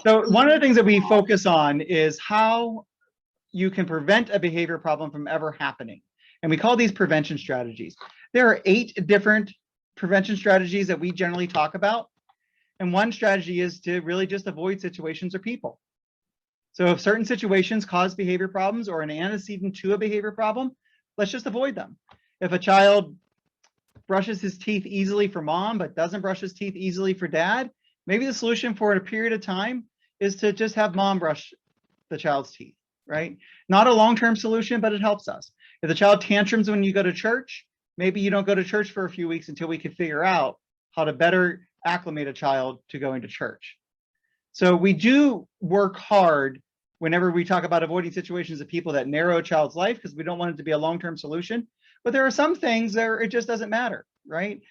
So one of the things that we focus on is how you can prevent a behavior problem from ever happening. And we call these prevention strategies. There are 8 different prevention strategies that we generally talk about. And one strategy is to really just avoid situations or people. So if certain situations cause behavior problems or an antecedent to a behavior problem, let's just avoid them. If a child brushes his teeth easily for mom, but doesn't brush his teeth easily for dad, maybe the solution for a period of time is to just have mom brush the child's teeth, right? Not a long-term solution, but it helps us. If the child tantrums when you go to church, maybe you don't go to church for a few weeks until we can figure out how to better acclimate a child to going to church. So we do work hard whenever we talk about avoiding situations of people that narrow a child's life, because we don't want it to be a long-term solution. But there are some things that it just doesn't matter, right?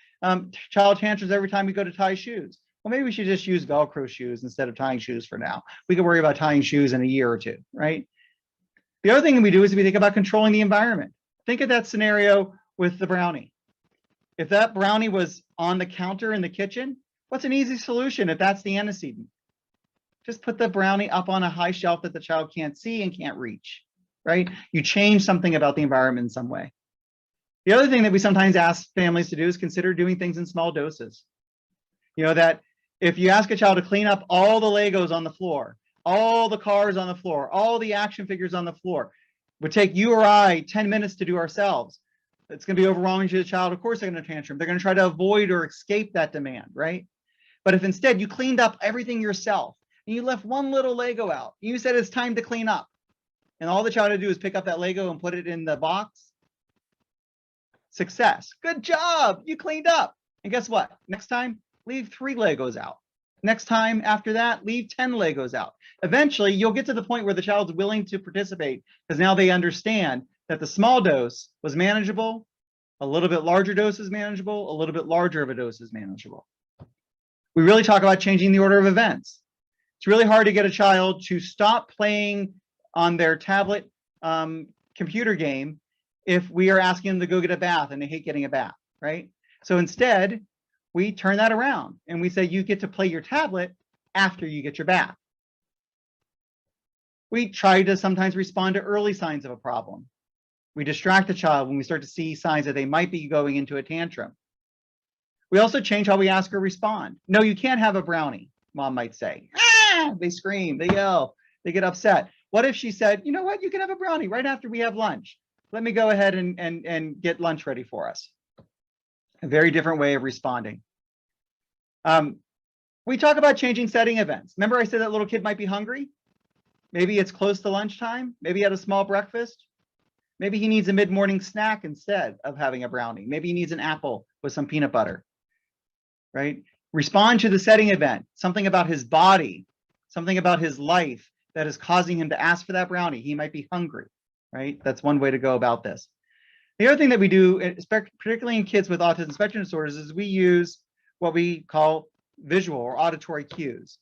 Child tantrums every time we go to tie shoes. Well, maybe we should just use Velcro shoes instead of tying shoes for now. We can worry about tying shoes in a year or two, right? The other thing that we do is we think about controlling the environment. Think of that scenario with the brownie. If that brownie was on the counter in the kitchen, what's an easy solution if that's the antecedent? Just put the brownie up on a high shelf that the child can't see and can't reach, right? You change something about the environment in some way. The other thing that we sometimes ask families to do is consider doing things in small doses. That if you ask a child to clean up all the Legos on the floor, all the cars on the floor, all the action figures on the floor, would take you or I 10 minutes to do ourselves. It's going to be overwhelming to the child. Of course, they're going to tantrum. They're going to try to avoid or escape that demand, right? But if instead you cleaned up everything yourself and you left one little Lego out, you said it's time to clean up, and all the child had to do is pick up that Lego and put it in the box, success. Good job. You cleaned up. And guess what? Next time, leave 3 Legos out. Next time after that, leave 10 Legos out. Eventually, you'll get to the point where the child's willing to participate because now they understand that the small dose was manageable, a little bit larger dose is manageable, a little bit larger of a dose is manageable. We really talk about changing the order of events. It's really hard to get a child to stop playing on their tablet computer game if we are asking them to go get a bath and they hate getting a bath, right? So instead, we turn that around and we say, you get to play your tablet after you get your bath. We try to sometimes respond to early signs of a problem. We distract the child when we start to see signs that they might be going into a tantrum. We also change how we ask or respond. No, you can't have a brownie, mom might say. Ah! They scream, they yell, they get upset. What if she said, you know what, you can have a brownie right after we have lunch. Let me go ahead and get lunch ready for us. A very different way of responding. We talk about changing setting events. Remember I said that little kid might be hungry? Maybe it's close to lunchtime. Maybe he had a small breakfast. Maybe he needs a mid-morning snack instead of having a brownie. Maybe he needs an apple with some peanut butter, right? Respond to the setting event, something about his body, something about his life that is causing him to ask for that brownie. He might be hungry, right? That's one way to go about this. The other thing that we do, particularly in kids with autism spectrum disorders, is we use what we call visual or auditory cues.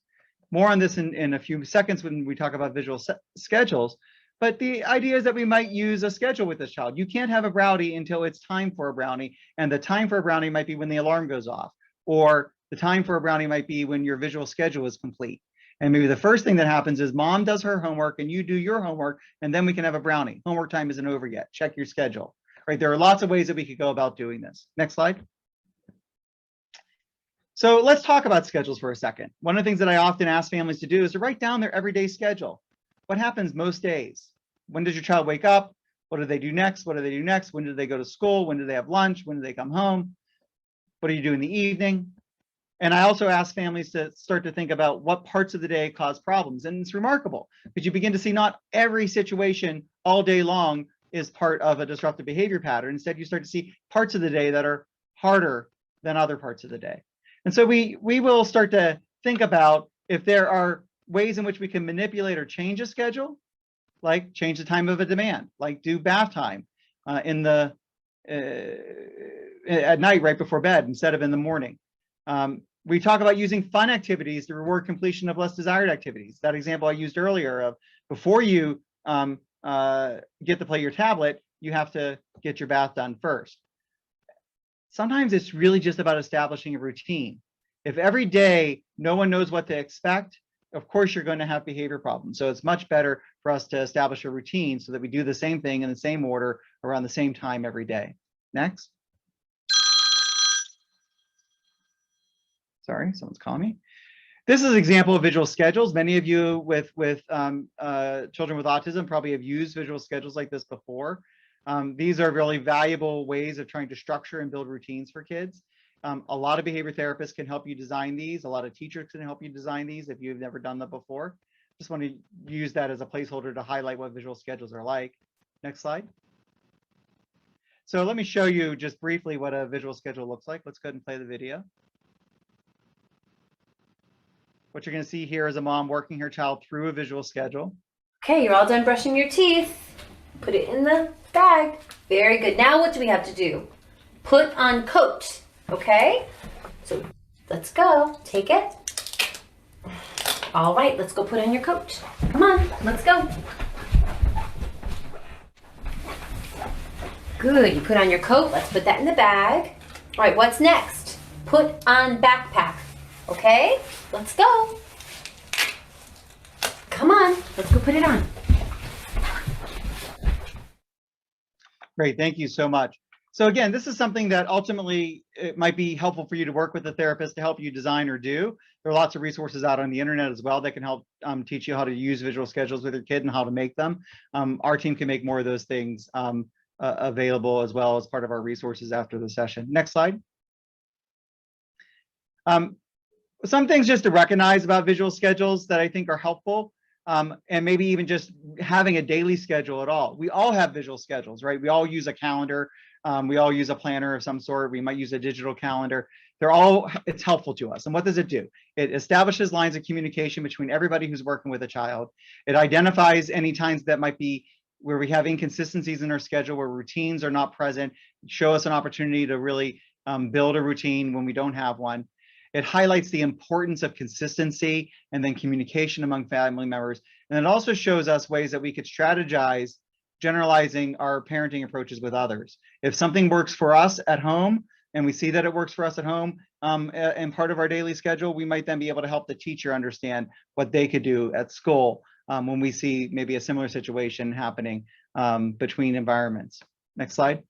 More on this in a few seconds when we talk about visual schedules. But the idea is that we might use a schedule with this child. You can't have a brownie until it's time for a brownie. And the time for a brownie might be when the alarm goes off, or the time for a brownie might be when your visual schedule is complete. And maybe the first thing that happens is mom does her homework and you do your homework, and then we can have a brownie. Homework time isn't over yet. Check your schedule, right? There are lots of ways that we could go about doing this. Next slide. So let's talk about schedules for a second. One of the things that I often ask families to do is to write down their everyday schedule. What happens most days? When does your child wake up? What do they do next? What do they do next? When do they go to school? When do they have lunch? When do they come home? What do you do in the evening? And I also ask families to start to think about what parts of the day cause problems. And it's remarkable because you begin to see not every situation all day long is part of a disruptive behavior pattern. Instead, you start to see parts of the day that are harder than other parts of the day. And so we will start to think about if there are ways in which we can manipulate or change a schedule, like change the time of a demand, like do bath time at night right before bed instead of in the morning. We talk about using fun activities to reward completion of less desired activities. That example I used earlier of before you get to play your tablet, you have to get your bath done first. Sometimes it's really just about establishing a routine. If every day no one knows what to expect, of course you're going to have behavior problems. So it's much better for us to establish a routine so that we do the same thing in the same order around the same time every day. Next. Sorry, someone's calling me. This is an example of visual schedules. Many of you with children with autism probably have used visual schedules like this before. These are really valuable ways of trying to structure and build routines for kids. A lot of behavior therapists can help you design these. A lot of teachers can help you design these if you've never done that before. Just want to use that as a placeholder to highlight what visual schedules are like. Next slide. So let me show you just briefly what a visual schedule looks like. Let's go ahead and play the video. What you're going to see here is a mom working her child through a visual schedule. Okay, you're all done brushing your teeth. Put it in the bag. Very good. Now what do we have to do? Put on coat. Okay, so let's go. Take it. All right, let's go put on your coat. Come on, let's go. Good, you put on your coat. Let's put that in the bag. All right, what's next? Put on backpack. Okay, let's go. Come on, let's go put it on. Great, thank you so much. So again, this is something that ultimately it might be helpful for you to work with a therapist to help you design or do. There are lots of resources out on the internet as well that can help teach you how to use visual schedules with your kid and how to make them. Our team can make more of those things available as well as part of our resources after the session. Next slide. Some things just to recognize about visual schedules that I think are helpful. And maybe even just having a daily schedule at all. We all have visual schedules, right? We all use a calendar. We all use a planner of some sort. We might use a digital calendar. It's helpful to us. And what does it do? It establishes lines of communication between everybody who's working with a child. It identifies any times that might be where we have inconsistencies in our schedule, where routines are not present, show us an opportunity to really build a routine when we don't have one. It highlights the importance of consistency and then communication among family members. And it also shows us ways that we could strategize generalizing our parenting approaches with others. If something works for us at home and we see that it works for us at home and part of our daily schedule, we might then be able to help the teacher understand what they could do at school when we see maybe a similar situation happening between environments. Next slide.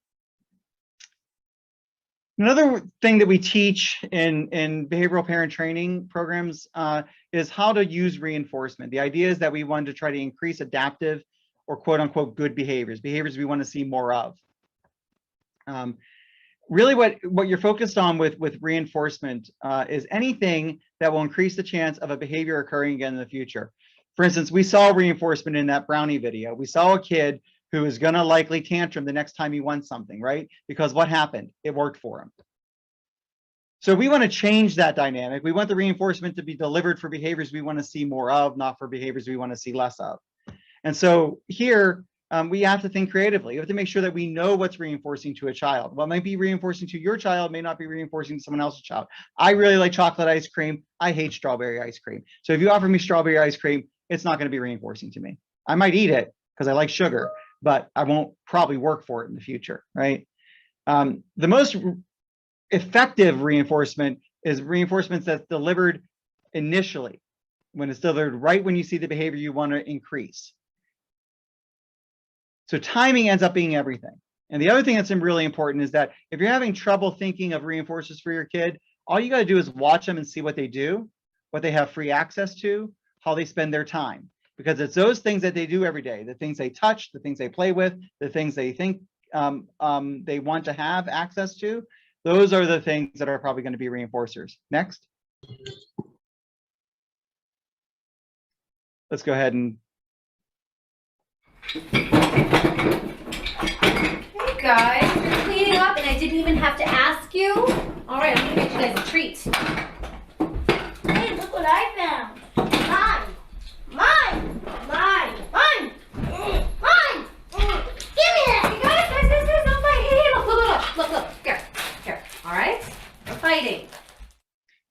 Another thing that we teach in behavioral parent training programs is how to use reinforcement. The idea is that we want to try to increase adaptive or quote unquote good behaviors we want to see more of. Really what you're focused on with reinforcement is anything that will increase the chance of a behavior occurring again in the future. For instance, we saw reinforcement in that brownie video. We saw a kid who is going to likely tantrum the next time he wants something, right? Because what happened? It worked for him. So we want to change that dynamic. We want the reinforcement to be delivered for behaviors we want to see more of, not for behaviors we want to see less of. And so here, we have to think creatively. You have to make sure that we know what's reinforcing to a child. What might be reinforcing to your child may not be reinforcing to someone else's child. I really like chocolate ice cream. I hate strawberry ice cream. So if you offer me strawberry ice cream, it's not going to be reinforcing to me. I might eat it because I like sugar, but I won't probably work for it in the future, right? The most effective reinforcement is reinforcement that's delivered initially, when it's delivered right when you see the behavior you want to increase. So timing ends up being everything. And the other thing that's really important is that if you're having trouble thinking of reinforcers for your kid, all you got to do is watch them and see what they do, what they have free access to, how they spend their time. Because it's those things that they do every day, the things they touch, the things they play with, the things they think they want to have access to. Those are the things that are probably going to be reinforcers. Next. Let's go ahead and. Hey guys, we're cleaning up and I didn't even have to ask you. All right, I'm gonna make you guys a treat. Hey, look what I found. Mine. Mine. Mine. Mine. Mine. Give me that. Hey guys, don't fight. Hey, look. Here. All right, we're fighting.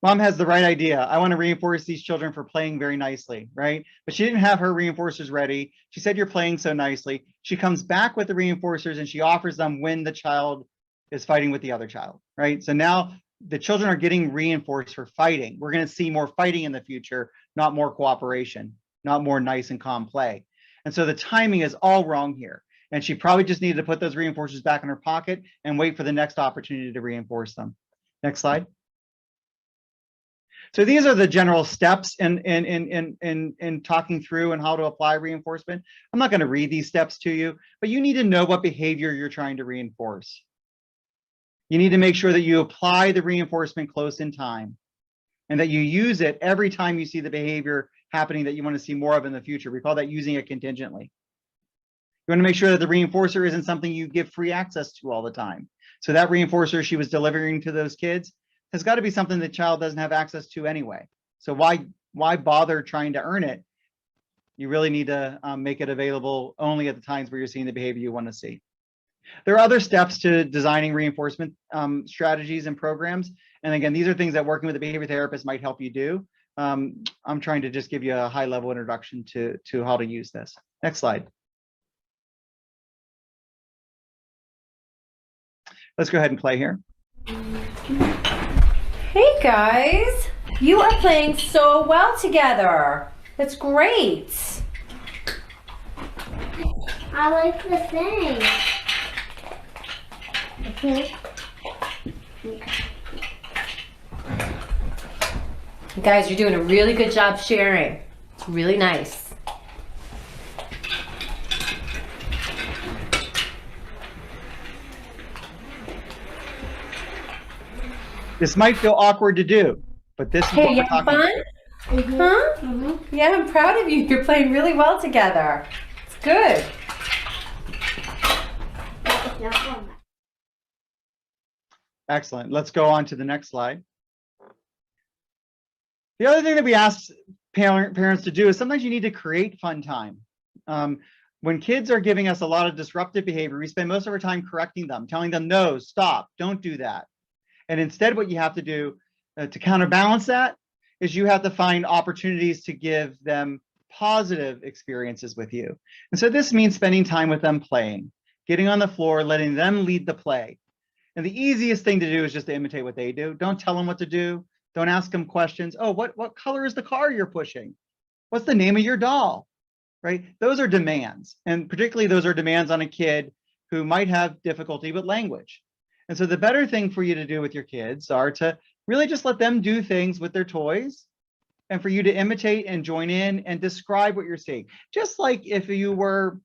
Mom has the right idea. I want to reinforce these children for playing very nicely, right? But she didn't have her reinforcers ready. She said, you're playing so nicely. She comes back with the reinforcers and she offers them when the child is fighting with the other child, right? So now the children are getting reinforced for fighting. We're going to see more fighting in the future, not more cooperation, not more nice and calm play. And so the timing is all wrong here. And she probably just needed to put those reinforcers back in her pocket and wait for the next opportunity to reinforce them. Next slide. So these are the general steps in talking through and how to apply reinforcement. I'm not going to read these steps to you, but you need to know what behavior you're trying to reinforce. You need to make sure that you apply the reinforcement close in time and that you use it every time you see the behavior happening that you want to see more of in the future. We call that using it contingently. You want to make sure that the reinforcer isn't something you give free access to all the time. So that reinforcer she was delivering to those kids has got to be something the child doesn't have access to anyway. So why bother trying to earn it? You really need to make it available only at the times where you're seeing the behavior you want to see. There are other steps to designing reinforcement strategies and programs. And again, these are things that working with a behavior therapist might help you do. I'm trying to just give you a high level introduction to how to use this. Next slide. Let's go ahead and play here. Hey guys, you are playing so well together. That's great. I like the thing. Guys, you're doing a really good job sharing. It's really nice. This might feel awkward to do, but this is what we're talking about. Huh? Yeah, I'm proud of you. You're playing really well together. It's good. Excellent. Let's go on to the next slide. The other thing that we ask parents to do is sometimes you need to create fun time. When kids are giving us a lot of disruptive behavior, we spend most of our time correcting them, telling them, no, stop, don't do that. And instead, what you have to do to counterbalance that is you have to find opportunities to give them positive experiences with you. And so this means spending time with them playing, getting on the floor, letting them lead the play. And the easiest thing to do is just to imitate what they do. Don't tell them what to do. Don't ask them questions. Oh, what color is the car you're pushing? What's the name of your doll? Right? Those are demands. And particularly those are demands on a kid who might have difficulty with language. And so the better thing for you to do with your kids are to really just let them do things with their toys and for you to imitate and join in and describe what you're seeing. Just like if you were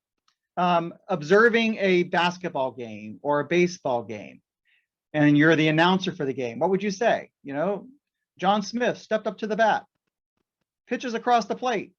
observing a basketball game or a baseball game and you're the announcer for the game, what would you say? You know, John Smith stepped up to the bat, pitches across the plate,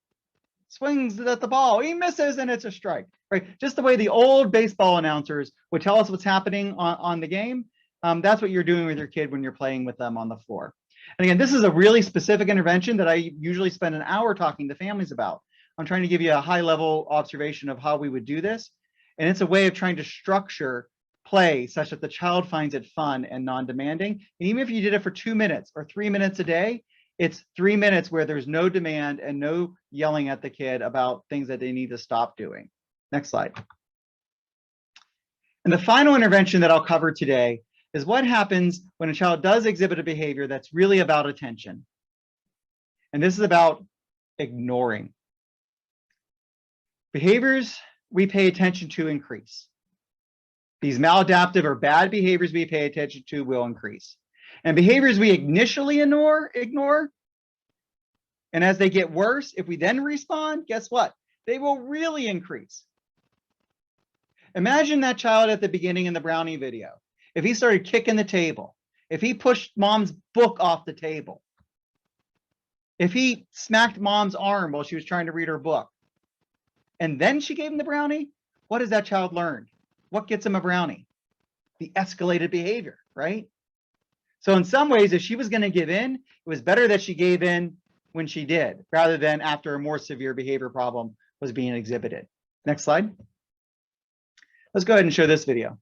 swings at the ball, he misses, and it's a strike, right? Just the way the old baseball announcers would tell us what's happening on the game. That's what you're doing with your kid when you're playing with them on the floor. And again, this is a really specific intervention that I usually spend an hour talking to families about. I'm trying to give you a high level observation of how we would do this. And it's a way of trying to structure play such that the child finds it fun and non-demanding. And even if you did it for 2 minutes or 3 minutes a day, it's 3 minutes where there's no demand and no yelling at the kid about things that they need to stop doing. Next slide. And the final intervention that I'll cover today is what happens when a child does exhibit a behavior that's really about attention. And this is about ignoring. Behaviors we pay attention to increase. These maladaptive or bad behaviors we pay attention to will increase. And behaviors we initially ignore, and as they get worse, if we then respond, guess what? They will really increase. Imagine that child at the beginning in the brownie video. If he started kicking the table, if he pushed mom's book off the table, if he smacked mom's arm while she was trying to read her book, and then she gave him the brownie, what has that child learned? What gets him a brownie? The escalated behavior, right? So in some ways, if she was going to give in, it was better that she gave in when she did, rather than after a more severe behavior problem was being exhibited. Next slide. Let's go ahead and show this video.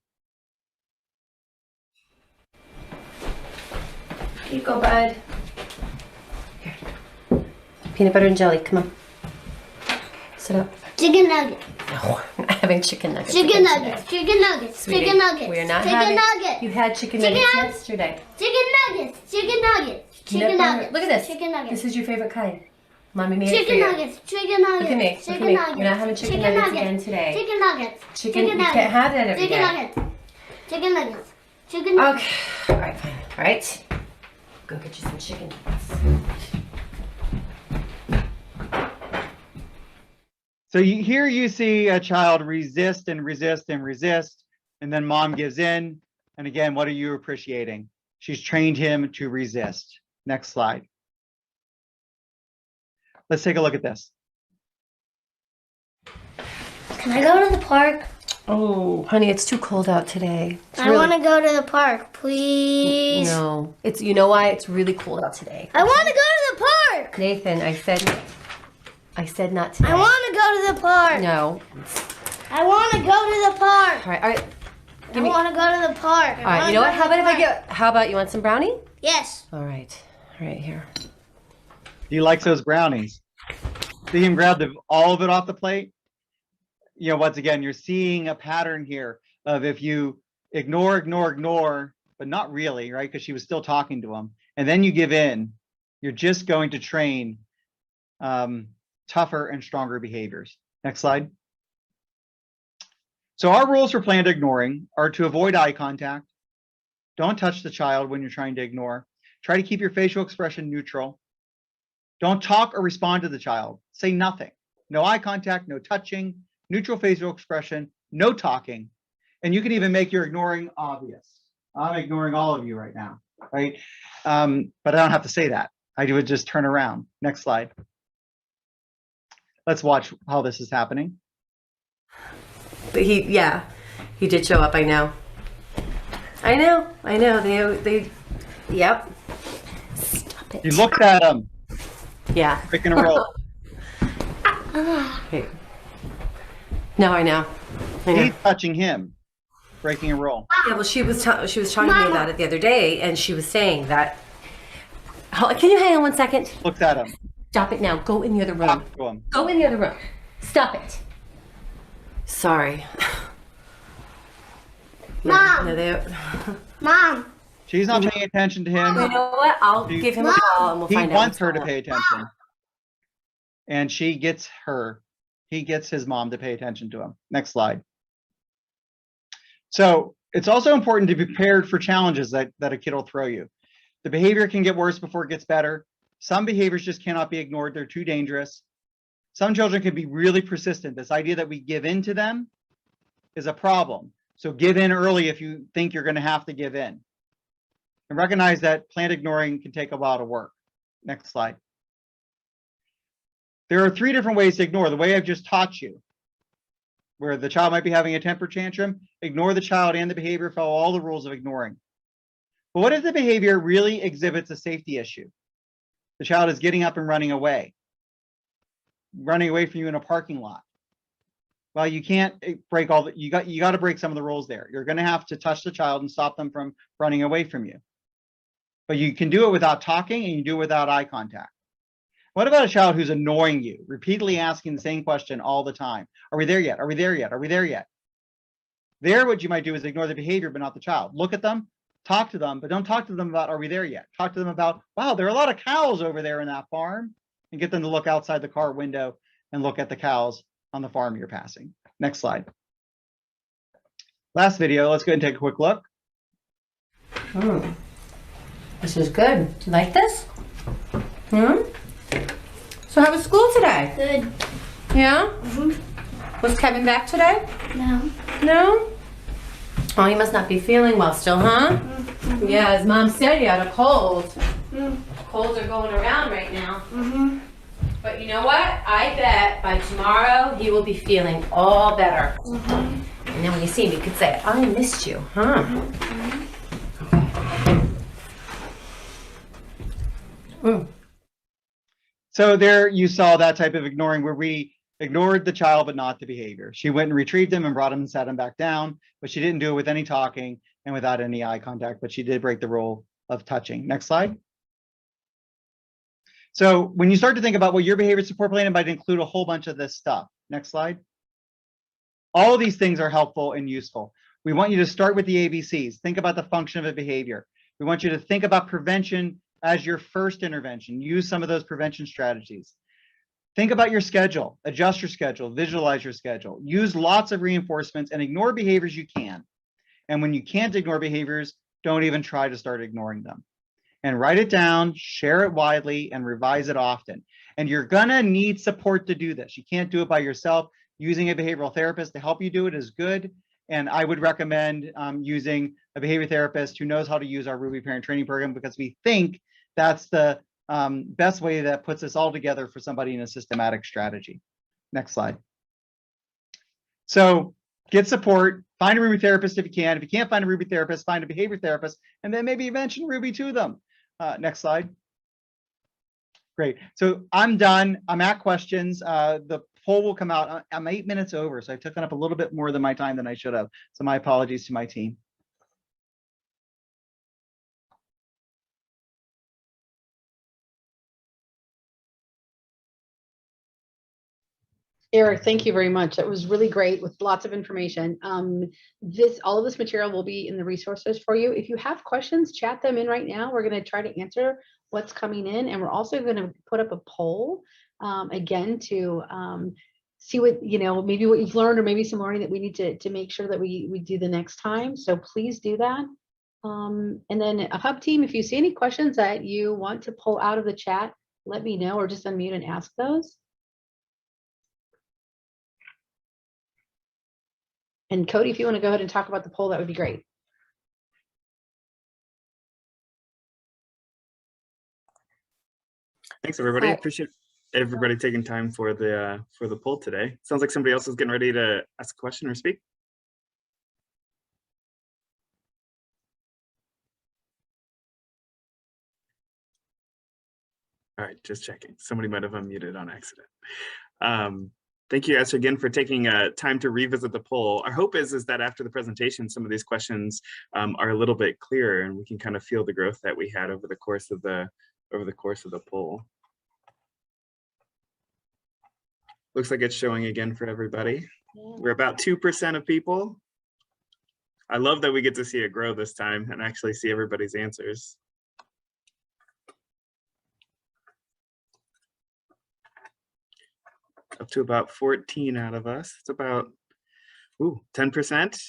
Here you go, bud. Here. Peanut butter and jelly, come on. Sit up. Chicken nuggets. No, I'm not having chicken nuggets. Chicken nuggets. Chicken nuggets. Sweetie, Chicken nuggets. We're not chicken having. nuggets. You had chicken Chicken nuggets nuggets. yesterday. Chicken nuggets. Chicken nuggets. Chicken Peanut butter. nuggets. Look at this. Chicken nuggets. This is your favorite kind. Mommy made it for Chicken you. nuggets. Chicken nuggets. Look at me. Chicken Look at me. nuggets. We're not having chicken Chicken nuggets nuggets. again today. Chicken nuggets. Chicken. You can't have that every Chicken day. nuggets. Chicken nuggets. Chicken nuggets. Okay. All right. Fine. All right. Go get you some chicken nuggets. So here you see a child resist and resist and resist, and then mom gives in. And again, what are you appreciating? She's trained him to resist. Next slide. Let's take a look at this. Can I go to the park? Oh, honey, it's too cold out today. I want to go to the park, please. No, it's, you know why? It's really cold out today. I want to go to the park. Nathan, I said not today. I want to go to the park. No. I want to go to the park. All right. I want to go to the park. All right, you know what? How about you want some brownie? Yes. All right, here. He likes those brownies. See him grab all of it off the plate? You know, once again, you're seeing a pattern here of if you ignore, but not really, right? Because she was still talking to him. And then you give in, you're just going to train tougher and stronger behaviors. Next slide. So our rules for planned ignoring are to avoid eye contact. Don't touch the child when you're trying to ignore. Try to keep your facial expression neutral. Don't talk or respond to the child. Say nothing. No eye contact, no touching, neutral facial expression, no talking. And you can even make your ignoring obvious. I'm ignoring all of you right now, right? But I don't have to say that. I would just turn around. Next slide. Let's watch how this is happening. But he did show up. I know. They, yep. Stop it. You looked at him. Yeah. Breaking a roll. Okay. No, I know. He's touching him, breaking a roll. Yeah, well, she was talking to me about it the other day, and she was saying that. Can you hang on 1 second? Looked at him. Stop it now. Go in the other room. Talk to him. Go in the other room. Stop it. Sorry. Mom. Mom. She's not paying attention to him. You know what? I'll give him a call and we'll find out. He wants her to pay attention. And he gets his mom to pay attention to him. Next slide. So it's also important to be prepared for challenges that a kid will throw you. The behavior can get worse before it gets better. Some behaviors just cannot be ignored. They're too dangerous. Some children can be really persistent. This idea that we give in to them is a problem. So give in early if you think you're going to have to give in. And recognize that planned ignoring can take a while to work. Next slide. There are 3 different ways to ignore. The way I've just taught you, where the child might be having a temper tantrum, ignore the child and the behavior, follow all the rules of ignoring. But what if the behavior really exhibits a safety issue? The child is getting up and running away from you in a parking lot. Well, you can't break all the, you got to break some of the rules there. You're going to have to touch the child and stop them from running away from you. But you can do it without talking, and you do it without eye contact. What about a child who's annoying you, repeatedly asking the same question all the time? Are we there yet? Are we there yet? Are we there yet? There, what you might do is ignore the behavior, but not the child. Look at them, talk to them, but don't talk to them about, are we there yet? Talk to them about, wow, there are a lot of cows over there in that farm, and get them to look outside the car window and look at the cows on the farm you're passing. Next slide. Last video, let's go ahead and take a quick look. This is good. You like this? So how was school today? Good. Yeah? Was Kevin back today? No. No? Oh, he must not be feeling well still, huh? Yeah, his mom said he had a cold. Colds are going around right now. But you know what? I bet by tomorrow he will be feeling all better. And then when you see him, you could say, I missed you, huh? So there you saw that type of ignoring where we ignored the child, but not the behavior. She went and retrieved him and brought him and sat him back down, but she didn't do it with any talking and without any eye contact, but she did break the rule of touching. Next slide. So when you start to think about what your behavior support plan might include a whole bunch of this stuff. Next slide. All of these things are helpful and useful. We want you to start with the ABCs. Think about the function of a behavior. We want you to think about prevention as your first intervention. Use some of those prevention strategies. Think about your schedule, adjust your schedule, visualize your schedule, use lots of reinforcements and ignore behaviors you can. And when you can't ignore behaviors, don't even try to start ignoring them. And write it down, share it widely, and revise it often. And you're gonna need support to do this. You can't do it by yourself. Using a behavioral therapist to help you do it is good. And I would recommend using a behavior therapist who knows how to use our RUBI parent training program, because we think that's the best way that puts us all together for somebody in a systematic strategy. Next slide. So get support, find a RUBI therapist if you can. If you can't find a RUBI therapist, find a behavior therapist, and then maybe mention RUBI to them. Next slide. Great. So I'm done. I'm at questions. The poll will come out. I'm 8 minutes over, so I've taken up a little bit more than my time than I should have. So my apologies to my team. Eric, thank you very much. That was really great with lots of information. All of this material will be in the resources for you. If you have questions, chat them in right now. We're going to try to answer what's coming in, and we're also going to put up a poll again to see what, maybe what you've learned, or maybe some learning that we need to make sure that we do the next time. So please do that. And then a hub team, if you see any questions that you want to pull out of the chat, let me know, or just unmute and ask those. And Cody, if you want to go ahead and talk about the poll, that would be great. Thanks, everybody. Appreciate everybody taking time for the poll today. Sounds like somebody else is getting ready to ask a question or speak. All right, just checking. Somebody might have unmuted on accident. Thank you guys again for taking time to revisit the poll. Our hope is that after the presentation, some of these questions are a little bit clearer, and we can kind of feel the growth that we had over the course of the poll. Looks like it's showing again for everybody. We're about 2% of people. I love that we get to see it grow this time and actually see everybody's answers. Up to about 14 out of us. It's about 10%.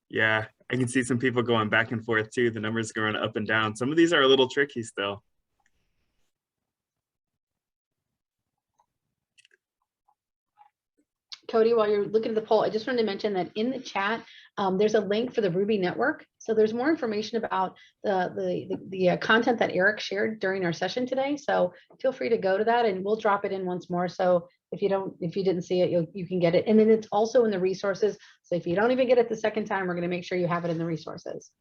Yeah, I can see some people going back and forth too. The numbers going up and down. Some of these are a little tricky still. Cody, while you're looking at the poll, I just wanted to mention that in the chat, There's a link for the RUBI network. So there's more information about the content that Eric shared during our session today. So feel free to go to that, and we'll drop it in once more. So if you didn't see it, you can get it. And then it's also in the resources. So if you don't even get it the second time, we're going to make sure you have it in the resources.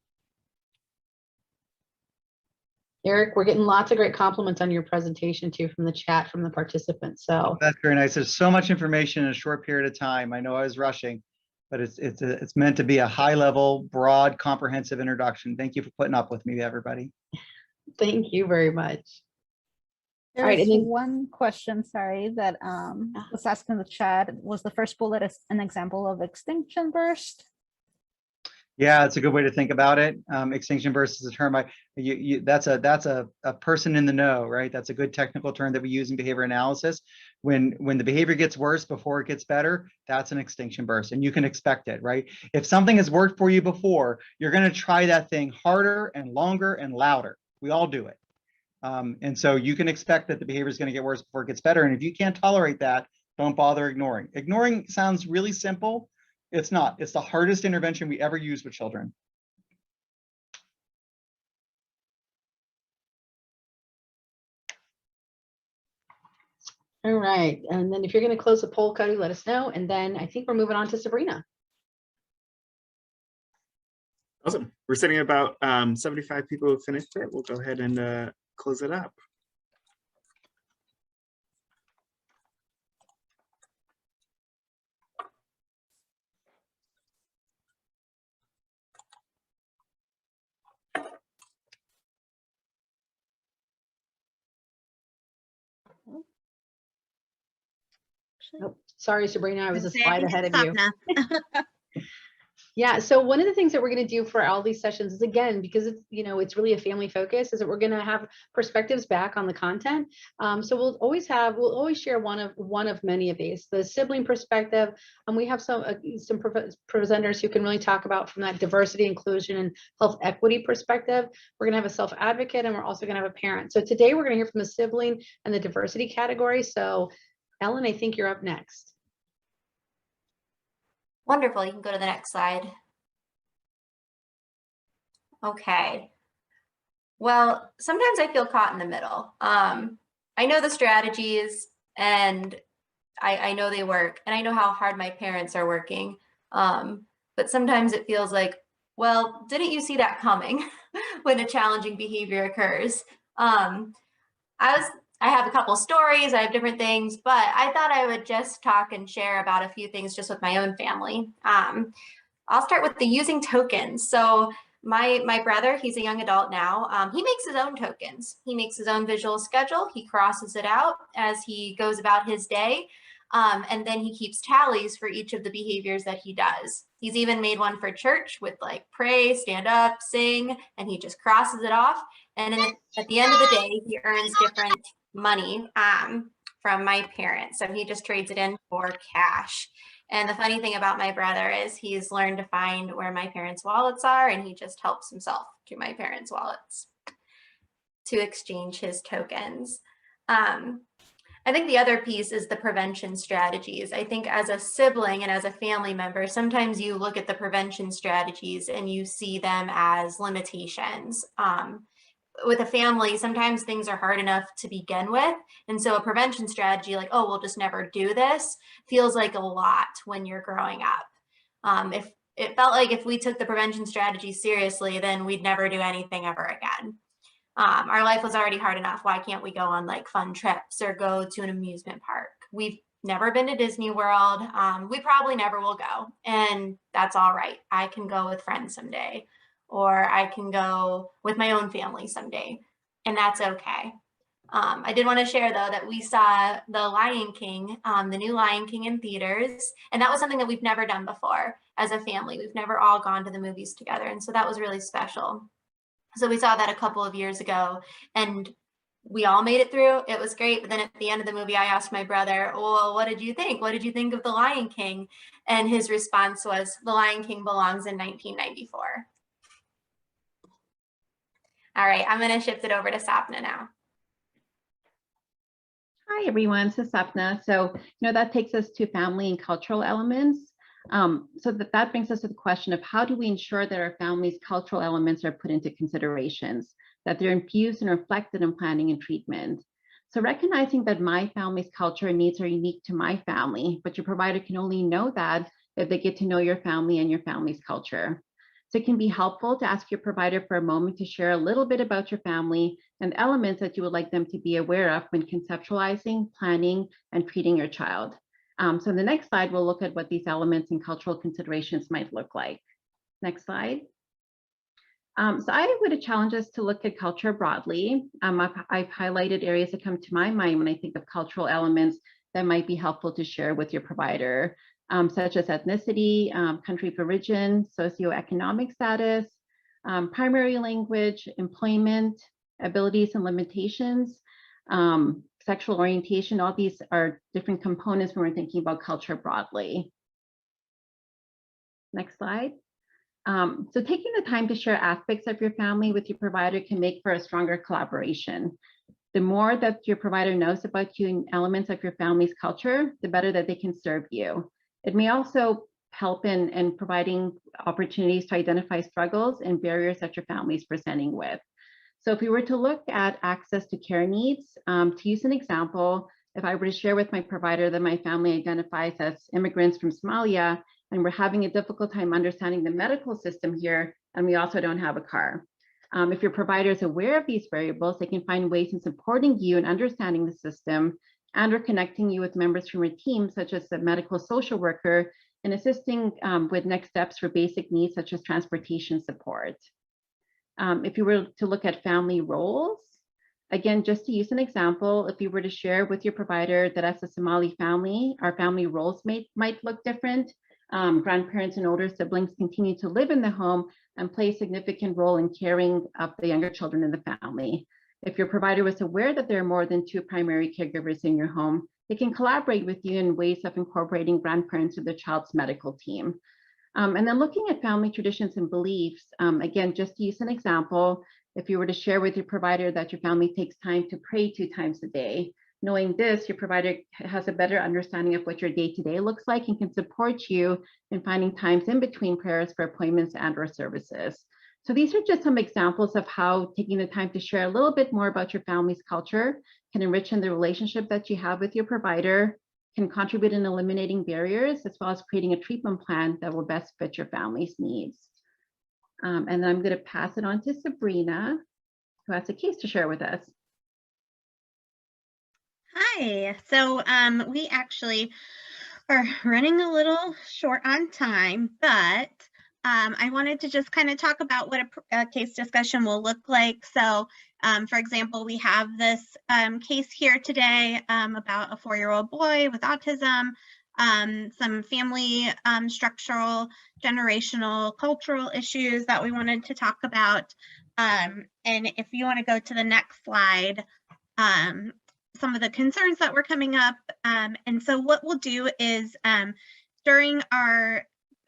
Eric, we're getting lots of great compliments on your presentation too from the chat from the participants. So that's very nice. There's so much information in a short period of time. I know I was rushing, but it's meant to be a high level, broad, comprehensive introduction. Thank you for putting up with me, everybody. Thank you very much. There's All right, and then, one question, sorry, that was asked in the chat. Was the first bullet an example of extinction burst? Yeah, it's a good way to think about it. Extinction burst is a term that's a person in the know, right? That's a good technical term that we use in behavior analysis. When the behavior gets worse before it gets better, that's an extinction burst, and you can expect it, right? If something has worked for you before, you're going to try that thing harder and longer and louder. We all do it. And so you can expect that the behavior is going to get worse before it gets better. And if you can't tolerate that, don't bother ignoring. Ignoring sounds really simple. It's not. It's the hardest intervention we ever use with children. all right. And then if you're going to close the poll, Cody, let us know. And then I think we're moving on to Sabrina. Awesome. We're sitting at about 75 people who finished it. We'll go ahead and close it up. Oh, sorry, Sabrina, I was a slide ahead of you. Sapna. Yeah, so one of the things that we're going to do for all these sessions is, again, because it's, it's really a family focus, is that we're going to have perspectives back on the content. So we'll always share one of many of these, the sibling perspective, and we have some presenters who can really talk about from that diversity, inclusion, and health equity perspective. We're going to have a self-advocate, and we're also going to have a parent. So today we're going to hear from the sibling and the diversity category. So Ellen, I think you're up next. Wonderful. You can go to the next slide. Okay. Well, sometimes I feel caught in the middle. I know the strategies, and I know they work, and I know how hard my parents are working. But sometimes it feels like, well, didn't you see that coming when a challenging behavior occurs? I have a couple stories, I have different things, but I thought I would just talk and share about a few things just with my own family. I'll start with the using tokens. So my brother, he's a young adult now, he makes his own tokens. He makes his own visual schedule. He crosses it out as he goes about his day. And then he keeps tallies for each of the behaviors that he does. He's even made one for church with like pray, stand up, sing, and he just crosses it off. And then at the end of the day, he earns different money from my parents. So he just trades it in for cash. And the funny thing about my brother is he's learned to find where my parents' wallets are, and he just helps himself to my parents' wallets to exchange his tokens. I think the other piece is the prevention strategies. I think as a sibling and as a family member, sometimes you look at the prevention strategies and you see them as limitations. With a family, sometimes things are hard enough to begin with. And so a prevention strategy like, oh, we'll just never do this, feels like a lot when you're growing up. If it felt like if we took the prevention strategy seriously, then we'd never do anything ever again. Our life was already hard enough. Why can't we go on like fun trips or go to an amusement park? We've never been to Disney World. We probably never will go. And that's all right. I can go with friends someday, or I can go with my own family someday, and that's okay. I did want to share though that we saw The Lion King, the new Lion King in theaters, and that was something that we've never done before as a family. We've never all gone to the movies together, and so that was really special. So we saw that a couple of years ago, and we all made it through. It was great. But then at the end of the movie, I asked my brother, well, what did you think? What did you think of The Lion King? And his response was, The Lion King belongs in 1994. All right, I'm going to shift it over to Sapna now. Hi, everyone. This is Sapna. So, that takes us to family and cultural elements. So that brings us to the question of how do we ensure that our family's cultural elements are put into considerations, that they're infused and reflected in planning and treatment. So recognizing that my family's culture and needs are unique to my family, but your provider can only know that if they get to know your family and your family's culture. So it can be helpful to ask your provider for a moment to share a little bit about your family and elements that you would like them to be aware of when conceptualizing, planning, and treating your child. So in the next slide, we'll look at what these elements and cultural considerations might look like. Next slide. So I would challenge us to look at culture broadly. I've highlighted areas that come to my mind when I think of cultural elements that might be helpful to share with your provider, such as ethnicity, country of origin, socioeconomic status, primary language, employment, abilities and limitations, sexual orientation. All these are different components when we're thinking about culture broadly. Next slide. So taking the time to share aspects of your family with your provider can make for a stronger collaboration. The more that your provider knows about you and elements of your family's culture, the better that they can serve you. It may also help in providing opportunities to identify struggles and barriers that your family is presenting with. So if we were to look at access to care needs, to use an example, if I were to share with my provider that my family identifies as immigrants from Somalia, and we're having a difficult time understanding the medical system here, and we also don't have a car. If your provider is aware of these variables, they can find ways in supporting you in understanding the system and or connecting you with members from your team, such as the medical social worker, and assisting with next steps for basic needs such as transportation support. If you were to look at family roles, again, just to use an example, if you were to share with your provider that as a Somali family, our family roles might look different. Grandparents and older siblings continue to live in the home and play a significant role in caring of the younger children in the family. If your provider was aware that there are more than 2 primary caregivers in your home, they can collaborate with you in ways of incorporating grandparents to the child's medical team. And then looking at family traditions and beliefs, again, just to use an example, if you were to share with your provider that your family takes time to pray 2 times a day, knowing this, your provider has a better understanding of what your day-to-day looks like and can support you in finding times in between prayers for appointments and or services. So these are just some examples of how taking the time to share a little bit more about your family's culture can enrich in the relationship that you have with your provider, can contribute in eliminating barriers, as well as creating a treatment plan that will best fit your family's needs. And then I'm going to pass it on to Sabrina, who has a case to share with us. Hi, so we actually are running a little short on time, but I wanted to just kind of talk about what a case discussion will look like. So for example, we have this case here today about a 4-year-old boy with autism, some family structural, generational, cultural issues that we wanted to talk about. And if you want to go to the next slide, some of the concerns that were coming up. And so what we'll do is during our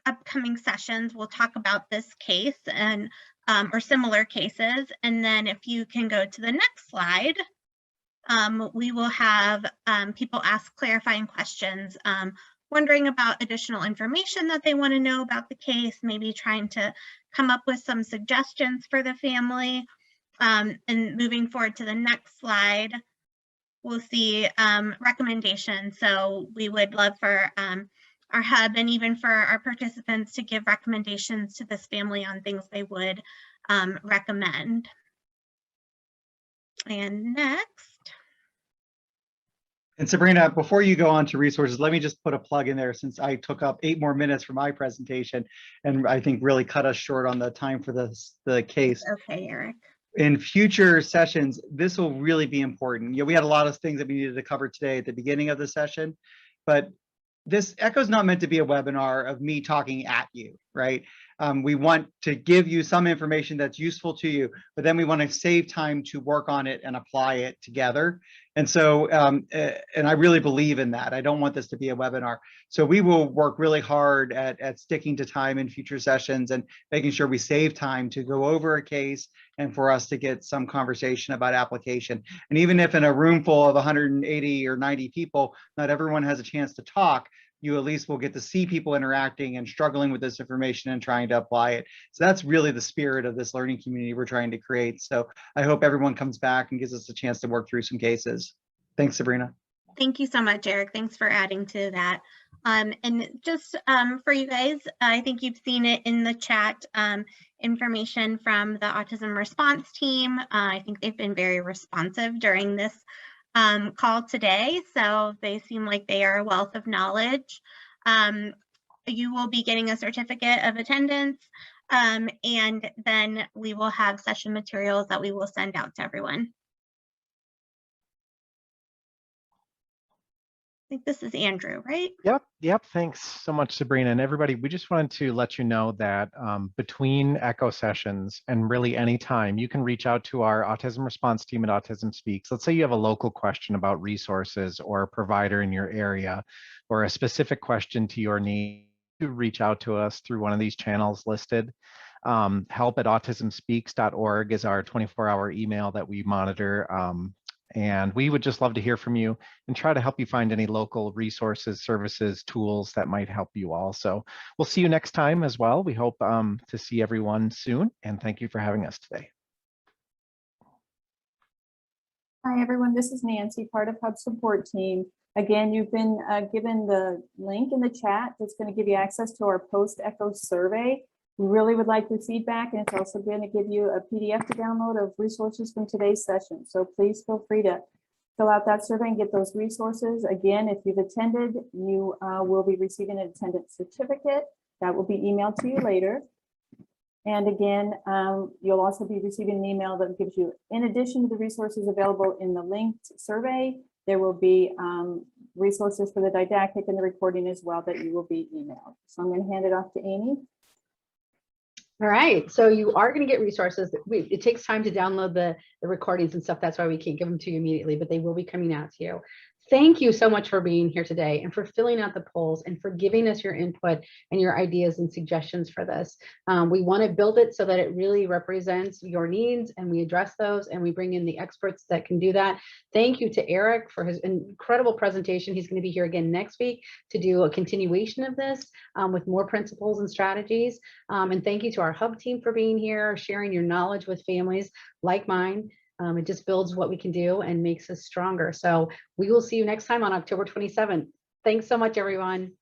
upcoming sessions, we'll talk about this case and or similar cases. And then if you can go to the next slide, we will have people ask clarifying questions, wondering about additional information that they want to know about the case, maybe trying to come up with some suggestions for the family. And moving forward to the next slide, we'll see recommendations. So we would love for our hub and even for our participants to give recommendations to this family on things they would recommend. And next. And Sabrina, before you go on to resources, let me just put a plug in there since I took up 8 more minutes for my presentation and I think really cut us short on the time for the case. Okay, Eric. In future sessions, this will really be important. We had a lot of things that we needed to cover today at the beginning of the session, but this ECHO is not meant to be a webinar of me talking at you, right? We want to give you some information that's useful to you, but then we want to save time to work on it and apply it together. And so, and I really believe in that. I don't want this to be a webinar. So we will work really hard at sticking to time in future sessions and making sure we save time to go over a case and for us to get some conversation about application. And even if in a room full of 180 or 90 people, not everyone has a chance to talk, you at least will get to see people interacting and struggling with this information and trying to apply it. So that's really the spirit of this learning community we're trying to create. So I hope everyone comes back and gives us a chance to work through some cases. Thanks, Sabrina. Thank you so much, Eric. Thanks for adding to that. And just for you guys, I think you've seen it in the chat, information from the autism response team. I think they've been very responsive during this call today. So they seem like they are a wealth of knowledge. You will be getting a certificate of attendance, and then we will have session materials that we will send out to everyone. I think this is Andrew, right? Yep. Thanks so much, Sabrina. And everybody, we just wanted to let you know that between echo sessions and really any time, you can reach out to our autism response team at Autism Speaks. Let's say you have a local question about resources or a provider in your area, or a specific question to your need, to reach out to us through one of these channels listed. help@autismspeaks.org is our 24-hour email that we monitor. And we would just love to hear from you and try to help you find any local resources, services, tools that might help you all. So we'll see you next time as well. We hope to see everyone soon. And thank you for having us today. Hi, everyone. This is Nancy, part of Hub Support Team. Again, you've been given the link in the chat that's going to give you access to our post-echo survey. We really would like your feedback, and it's also going to give you a PDF to download of resources from today's session. So please feel free to fill out that survey and get those resources. Again, if you've attended, you will be receiving an attendance certificate that will be emailed to you later. And again, you'll also be receiving an email that gives you, in addition to the resources available in the linked survey, there will be resources for the didactic and the recording as well that you will be emailed. So I'm going to hand it off to Amy. All right, so you are going to get resources. It takes time to download the recordings and stuff. That's why we can't give them to you immediately, but they will be coming out to you. Thank you so much for being here today and for filling out the polls and for giving us your input and your ideas and suggestions for this. We want to build it so that it really represents your needs, and we address those, and we bring in the experts that can do that. Thank you to Eric for his incredible presentation. He's going to be here again next week to do a continuation of this with more principles and strategies. And thank you to our Hub team for being here, sharing your knowledge with families like mine. It just builds what we can do and makes us stronger. So we will see you next time on October 27th. Thanks so much, everyone.